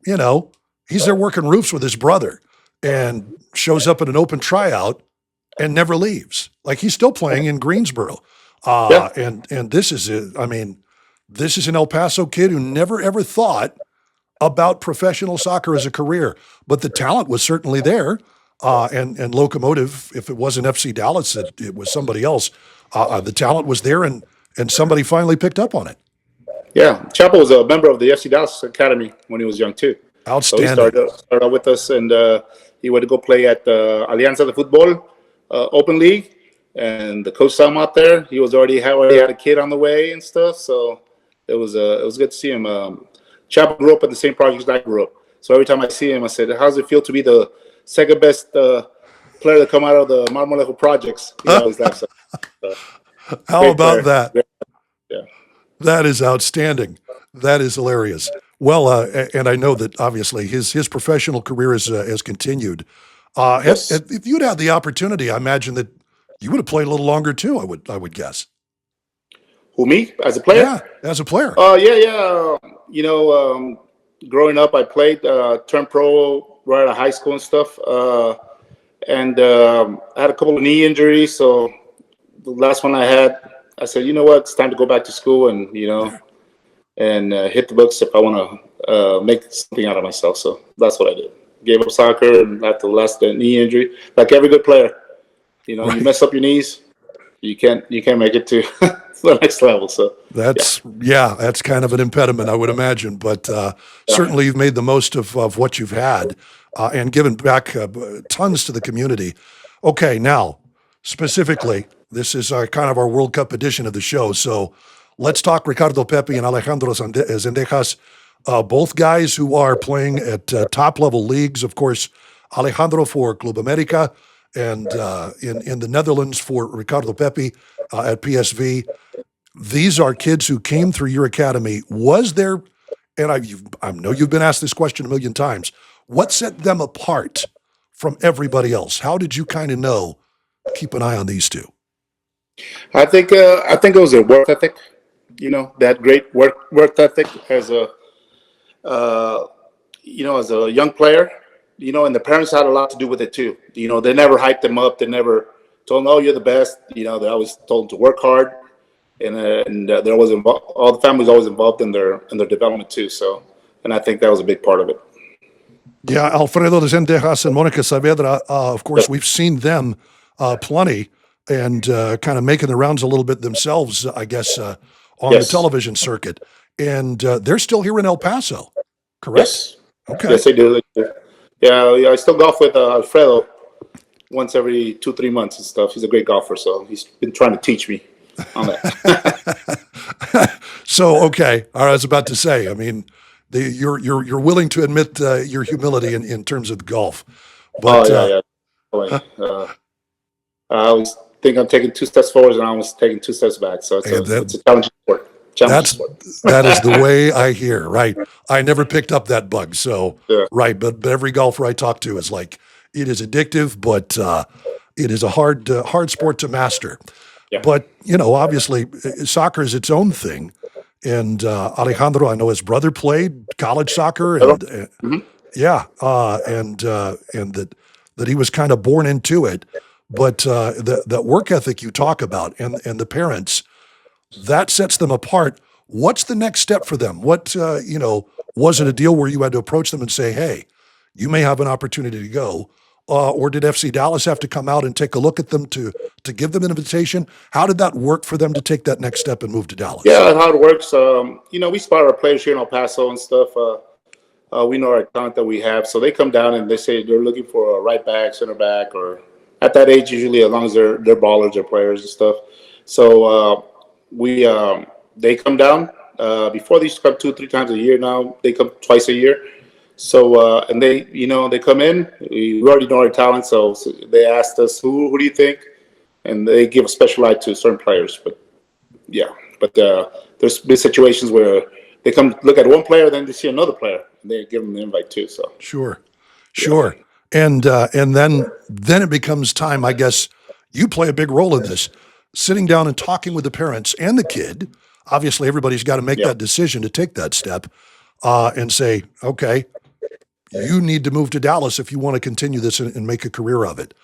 he's there working roofs with his brother, and shows up at an open tryout and never leaves. Like, he's still playing in Greensboro. And this is this is an El Paso kid who never ever thought about professional soccer as a career, but the talent was certainly there. And Locomotive, if it wasn't FC Dallas, it was somebody else. The talent was there, and somebody finally picked up on it. Yeah, Chapo was a member of the FC Dallas Academy when he was young too. Outstanding. So he started out with us, and he went to go play at Alianza de Football Open League, and the coach saw him out there. He was already had a kid on the way and stuff, so it was good to see him. Chapo grew up in the same projects that I grew up, so every time I see him, I said, "How does it feel to be the second best player to come out of the Marmolejo projects?" He always laughs. How about that? Yeah. That is outstanding. That is hilarious. Well, and I know that obviously his professional career has continued. Yes. If you'd had the opportunity, I imagine that you would have played a little longer too. I would guess. Who, me as a player? Yeah, as a player. Yeah. Growing up, I played, turned pro right out of high school and stuff, and I had a couple of knee injuries. So the last one I had, I said, you know what, it's time to go back to school and hit the books if I want to make something out of myself. So that's what I did. Gave up soccer and after the last knee injury, like every good player, you mess up your knees, you can't make it to the next level. So that's kind of an impediment, I would imagine. But certainly you've made the most of what you've had and given back tons to the community. Okay, now specifically, this is kind of our World Cup edition of the show. So let's talk Ricardo, Pepi, and Alejandro Zendejas, both guys who are playing at top-level leagues. Of course, Alejandro for Club America, and in the Netherlands for Ricardo Pepi at PSV. These are kids who came through your academy. Was there, and I know you've been asked this question a million times, what set them apart from everybody else? How did you kind of know, keep an eye on these two? I think it was their work ethic. That great work ethic as a young player. And the parents had a lot to do with it too. They never hyped them up. They never told them, "Oh, you're the best." They always told them to work hard, and there was all the family was always involved in their development too. So, and I think that was a big part of it. Yeah, Alfredo Zendejas and Monica Saavedra. Of course, we've seen them plenty. And kind of making the rounds a little bit themselves, I guess, on the television circuit. And they're still here in El Paso, correct? Yes. Okay. Yes, they do. Yeah, I still golf with Alfredo once every 2-3 months and stuff. He's a great golfer, so he's been trying to teach me on that. So, okay. All right, I was about to say, I mean, you're willing to admit your humility in terms of golf. But, I always think I'm taking 2 steps forward and I'm almost taking 2 steps back. So it's a challenging sport. That is the way I hear, right? I never picked up that bug. So, right. But every golfer I talk to is like, it is addictive, but it is a hard sport to master. Yeah. But, obviously soccer is its own thing. And Alejandro, I know his brother played college soccer and and that he was kind of born into it. But that work ethic you talk about and the parents, that sets them apart. What's the next step for them? What, was it a deal where you had to approach them and say, hey, you may have an opportunity to go or did FC Dallas have to come out and take a look at them to give them an invitation? How did that work for them to take that next step and move to Dallas? Yeah, how it works. We spot our players here in El Paso and stuff. We know our talent that we have, so they come down and they say they're looking for a right back, center back, or at that age usually, as long as they're ballers, they're players and stuff. So they come down. Before they used to come 2-3 times a year. Now they come twice a year. So and they come in. We already know our talent, so they asked us, who do you think? And they give a special eye to certain players. But there's been situations where they come look at one player, then they see another player, and they give them the invite too. So sure. And then it becomes time. I guess you play a big role in this, sitting down and talking with the parents and the kid. Obviously, everybody's got to make that decision to take that step and say, okay, you need to move to Dallas if you want to continue this and make a career of it.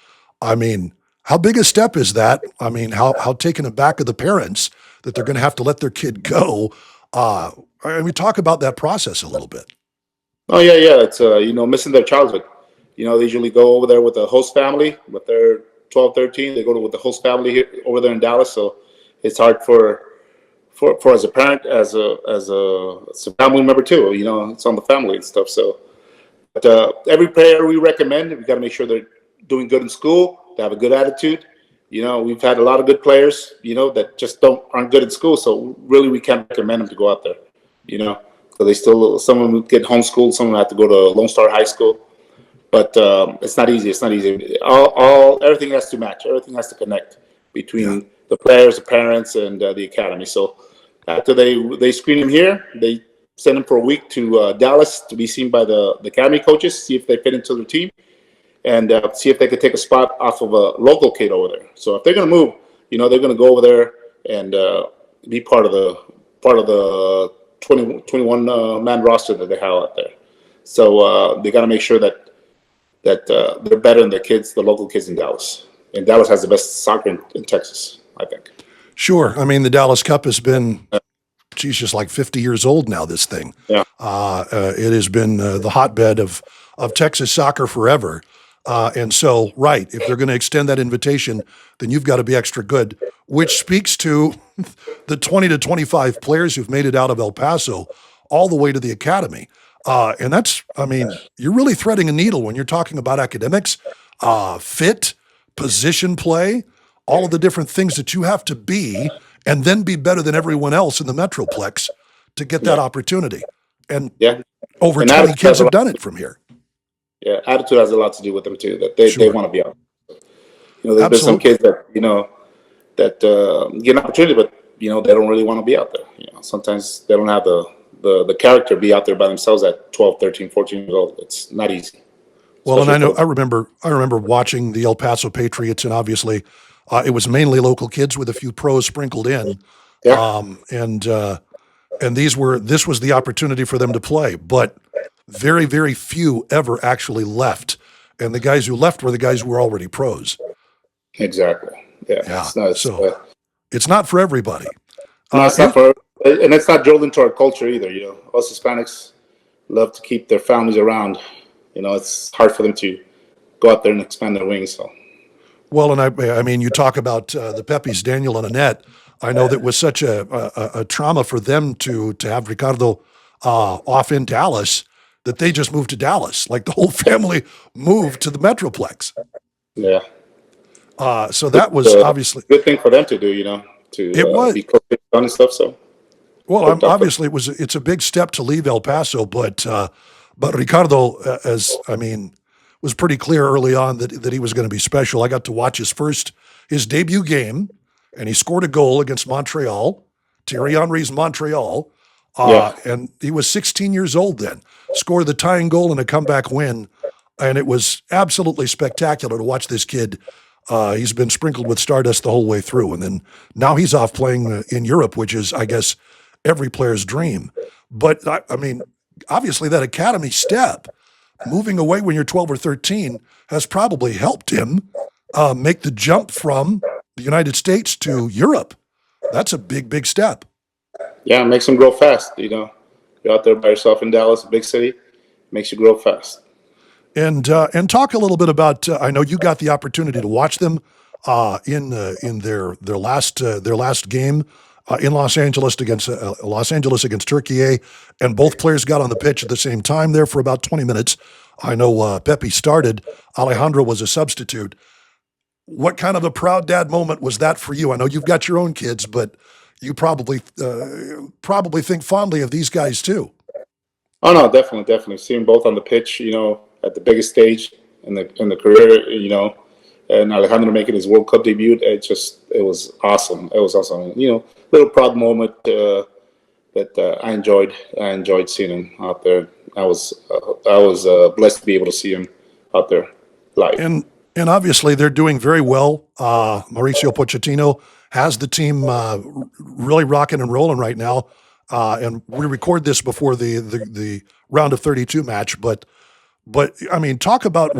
I mean, how big a step is that? I mean, how taken aback are the parents that they're going to have to let their kid go? We talk about that process a little bit. Oh, yeah. It's, missing their childhood. They usually go over there with the host family. With their 12, 13, they go with the host family here, over there in Dallas. So it's hard for as a parent, as a family member too. It's on the family and stuff. So, but every player we recommend, we got to make sure they're doing good in school. They have a good attitude. We've had a lot of good players, that just aren't good in school. So really, we can't recommend them to go out there. So some of them get homeschooled, some of them have to go to Lone Star High School. But it's not easy. Everything has to match. Everything has to connect between the players, the parents, and the academy. So after they screen him here, they send him for a week to Dallas to be seen by the academy coaches, see if they fit into their team, and see if they could take a spot off of a local kid over there. So if they're going to move, they're going to go over there and be part of the 21 man roster that they have out there. So they got to make sure that they're better than the local kids in Dallas. And Dallas has the best soccer in Texas, I think. Sure. I mean, the Dallas Cup has been, just like 50 years old now, this thing. Yeah. It has been the hotbed of Texas soccer forever. And so, right, if they're going to extend that invitation, then you've got to be extra good, which speaks to the 20 to 25 players who've made it out of El Paso all the way to the academy. And that's, you're really threading a needle when you're talking about academics, fit, position play, all of the different things that you have to be, and then be better than everyone else in the Metroplex to get that opportunity. And over 20 kids have done it from here. Yeah, attitude has a lot to do with them too, that they want to be out. There's been some kids that, that get an opportunity, but, they don't really want to be out there. Sometimes they don't have the character to be out there by themselves at 12, 13, 14 years old. It's not easy. Well, and I remember watching the El Paso Patriots, and obviously it was mainly local kids with a few pros sprinkled in. Yeah. And this was the opportunity for them to play, but very, very few ever actually left. And the guys who left were the guys who were already pros. Exactly. Yeah. It's not for everybody. It's not for, and it's not drilled into our culture either. Us Hispanics love to keep their families around. It's hard for them to go out there and expand their wings. So. Well, and you talk about the Pepis, Daniel and Annette. I know that was such a trauma for them to have Ricardo off in Dallas that they just moved to Dallas. Like the whole family moved to the Metroplex. Yeah. So that was obviously good thing for them to do. It was be close to and stuff. So. Well, obviously it's a big step to leave El Paso, but Ricardo, was pretty clear early on that he was going to be special. I got to watch his debut game, and he scored a goal against Montreal, Thierry Henry's Montreal, and he was 16 years old then. Scored the tying goal in a comeback win, and it was absolutely spectacular to watch this kid. He's been sprinkled with stardust the whole way through, and then now he's off playing in Europe, which is, I guess, every player's dream. But, obviously that academy step, moving away when you're 12 or 13, has probably helped him make the jump from the United States to Europe. That's a big, big step. Yeah, it makes him grow fast. You're out there by yourself in Dallas, a big city, makes you grow fast. And talk a little bit about. I know you got the opportunity to watch them in their last game in Los Angeles against Turkey, and both players got on the pitch at the same time there for about 20 minutes. I know Pepi started. Alejandro was a substitute. What kind of a proud dad moment was that for you? I know you've got your own kids, but you probably think fondly of these guys too. Oh no, definitely. Seeing both on the pitch, at the biggest stage in the career, and Alejandro making his World Cup debut, it was awesome. It was awesome. Little proud moment that I enjoyed seeing him out there. I was blessed to be able to see him out there live. And obviously they're doing very well. Mauricio Pochettino has the team really rocking and rolling right now. And we record this before the round of 32 match, but I mean, talk about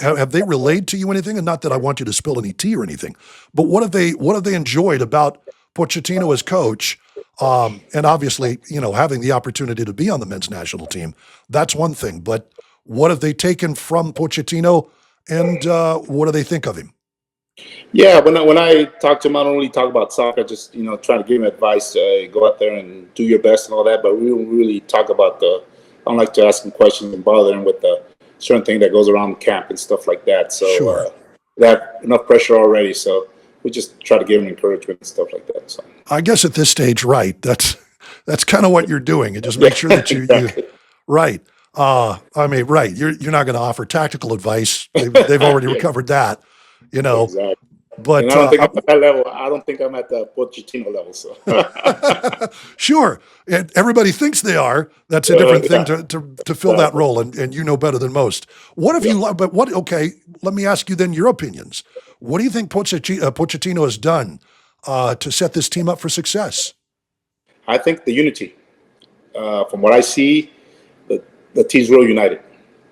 have they relayed to you anything? And not that I want you to spill any tea or anything, but what have they enjoyed about Pochettino as coach? And obviously, having the opportunity to be on the men's national team, that's one thing, but what have they taken from Pochettino, and what do they think of him? Yeah, when I talk to him, I don't really talk about soccer. Just try to give him advice. Go out there and do your best and all that. But we don't really talk about I don't like to ask him questions and bother him with the certain thing that goes around camp and stuff like that. So sure. They have enough pressure already. So we just try to give him encouragement and stuff like that. So I guess at this stage, right? That's kind of what you're doing, and just make sure that you right. I mean, right. You're not going to offer tactical advice. They've already recovered that. Exactly. But I don't think I'm at that level. I don't think I'm at the Pochettino level. So sure, and everybody thinks they are. That's a different thing to fill that role, and you know better than most. What have you? But what? Okay, let me ask you then your opinions. What do you think Pochettino has done to set this team up for success? I think the unity. From what I see, the team's real united.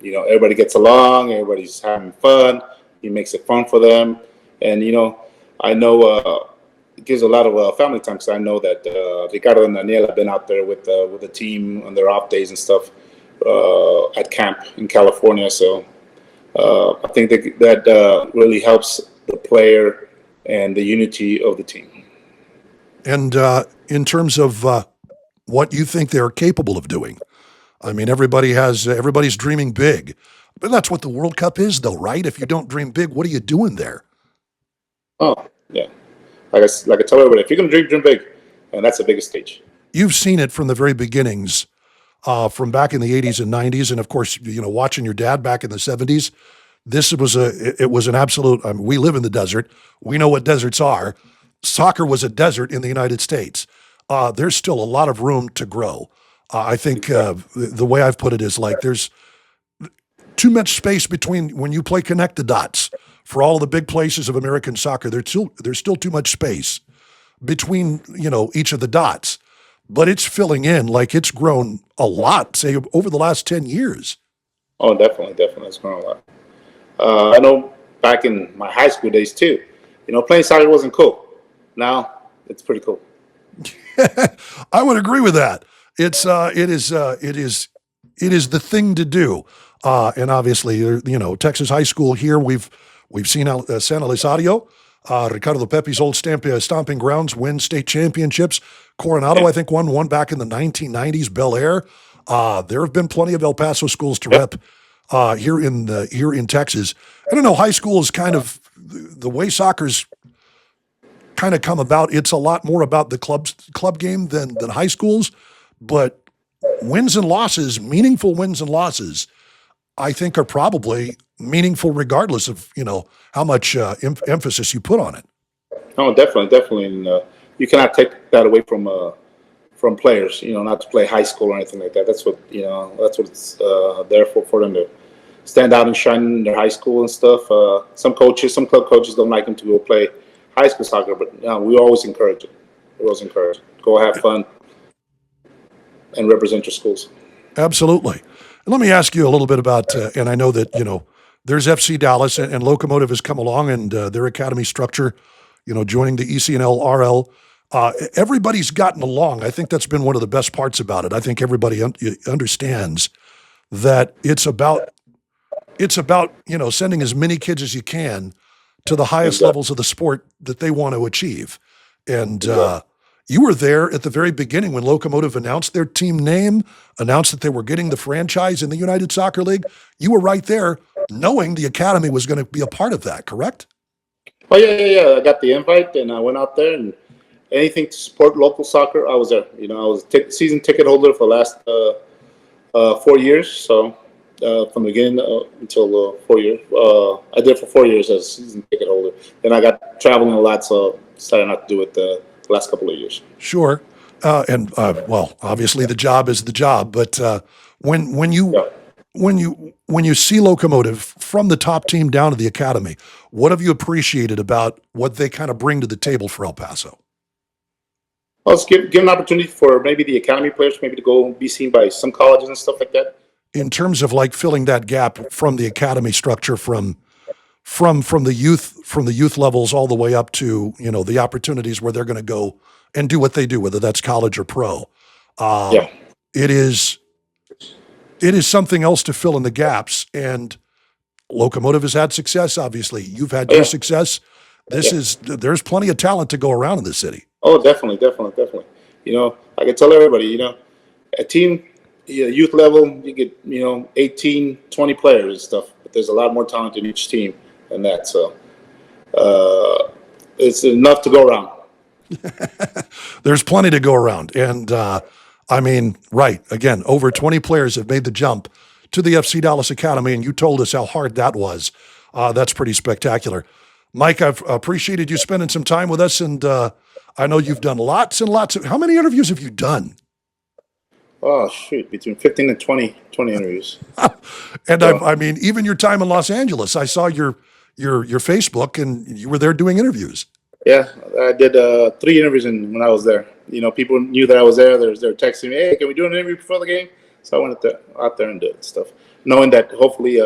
Everybody gets along. Everybody's having fun. He makes it fun for them. And, I know it gives a lot of family time, because I know that Ricardo and Daniel have been out there with the team on their off days and stuff at camp in California. So I think that really helps the player and the unity of the team. And in terms of what you think they're capable of doing, I mean, everybody's dreaming big. But that's what the World Cup is, though, right? If you don't dream big, what are you doing there? Oh, yeah. Like I tell everybody, if you're going to dream big, and that's the biggest stage. You've seen it from the very beginnings, from back in the 80s and 90s, and of course, watching your dad back in the 70s. It was an absolute. I mean, we live in the desert. We know what deserts are. Soccer was a desert in the United States. There's still a lot of room to grow. I think the way I've put it is like there's too much space between when you play connect the dots for all of the big places of American soccer. There's still too much space between each of the dots, but it's filling in. Like, it's grown a lot, say, over the last 10 years. Oh, definitely, it's grown a lot. I know back in my high school days too, playing soccer wasn't cool. Now it's pretty cool. I would agree with that. It is the thing to do. And obviously, Texas high school here, we've seen San Elizario, Ricardo Pepi's old stomping grounds, win state championships. Coronado, I think, won one back in the 1990s. Bel Air. There have been plenty of El Paso schools to rep here in Texas. I don't know. High school is kind of the way soccer's kind of come about. It's a lot more about the club game than high schools, but wins and losses, meaningful wins and losses, I think are probably meaningful regardless of, how much emphasis you put on it. Oh, definitely. And you cannot take that away from players, not to play high school or anything like that. That's what it's there for them to stand out and shine in their high school and stuff. Some club coaches don't like them to go play high school soccer, but we always encourage it. Go have fun and represent your schools. Absolutely. And let me ask you a little bit about, and I know that, there's FC Dallas and Locomotive has come along and their academy structure, joining the ECNL RL. Everybody's gotten along. I think that's been one of the best parts about it. I think everybody understands that it's about it's about, sending as many kids as you can to the highest levels of the sport that they want to achieve. And you were there at the very beginning when Locomotive announced their team name, announced that they were getting the franchise in the United Soccer League. You were right there knowing the academy was going to be a part of that, correct? Oh, yeah. I got the invite, and I went out there, and anything to support local soccer, I was there. I was a season ticket holder for the last 4 years. So from the beginning until 4 years. I did it for 4 years as a season ticket holder. Then I got traveling a lot, so decided not to do it the last couple of years. Sure. Well, obviously the job is the job, but when you see Locomotive from the top team down to the academy, what have you appreciated about what they kind of bring to the table for El Paso? Well, it's give an opportunity for maybe the academy players maybe to go be seen by some colleges and stuff like that. In terms of like filling that gap from the academy structure, from the youth levels all the way up to the opportunities where they're going to go and do what they do, whether that's college or pro. It is something else to fill in the gaps, and Locomotive has had success. Obviously, you've had your success. There's plenty of talent to go around in this city. Oh, definitely. I can tell everybody, a team, youth level, you get 18, 20 players and stuff, but there's a lot more talent in each team than that. So it's enough to go around. There's plenty to go around, and again, over 20 players have made the jump to the FC Dallas Academy, and you told us how hard that was. That's pretty spectacular. Mike, I've appreciated you spending some time with us, and I know you've done lots and lots of. How many interviews have you done? Oh, shoot, between 15 and 20 interviews. And even your time in Los Angeles, I saw your Facebook, and you were there doing interviews. Yeah, I did 3 interviews when I was there. People knew that I was there. They're texting me, hey, can we do an interview before the game? So I went out there and did stuff, knowing that hopefully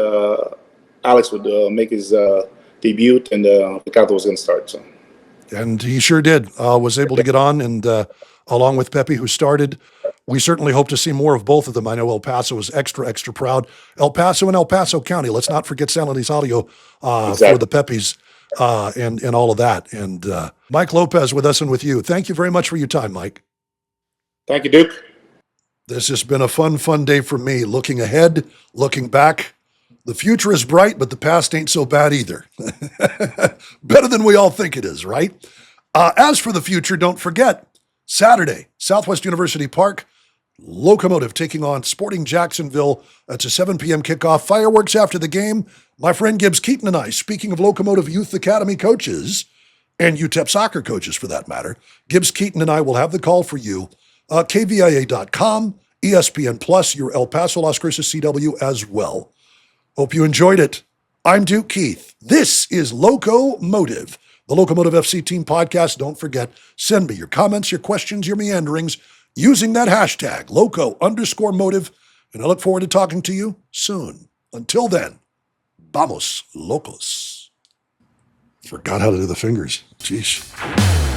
Alex would make his debut and Ricardo was going to start. So. And he sure did. Was able to get on, and along with Pepi, who started. We certainly hope to see more of both of them. I know El Paso is extra, extra proud. El Paso and El Paso County. Let's not forget San Luis Audio for the Pepis and all of that. And Mike Lopez with us and with you. Thank you very much for your time, Mike. Thank you, Duke. This has been a fun day for me. Looking ahead, looking back. The future is bright, but the past ain't so bad either. Better than we all think it is, right? As for the future, don't forget, Saturday, Southwest University Park, Locomotive taking on Sporting Jacksonville. That's a 7 p.m. kickoff. Fireworks after the game. My friend Gibbs Keaton and I, speaking of Locomotive Youth Academy coaches, and UTEP soccer coaches for that matter, Gibbs Keaton and I will have the call for you. KVIA.com, ESPN Plus, your El Paso Las Cruces CW as well. Hope you enjoyed it. I'm Duke Keith. This is Locomotive, the Locomotive FC Team Podcast. Don't forget, send me your comments, your questions, your meanderings using that hashtag, Loco_Motive, and I look forward to talking to you soon. Until then, vamos, locos. Forgot how to do the fingers. Jeez.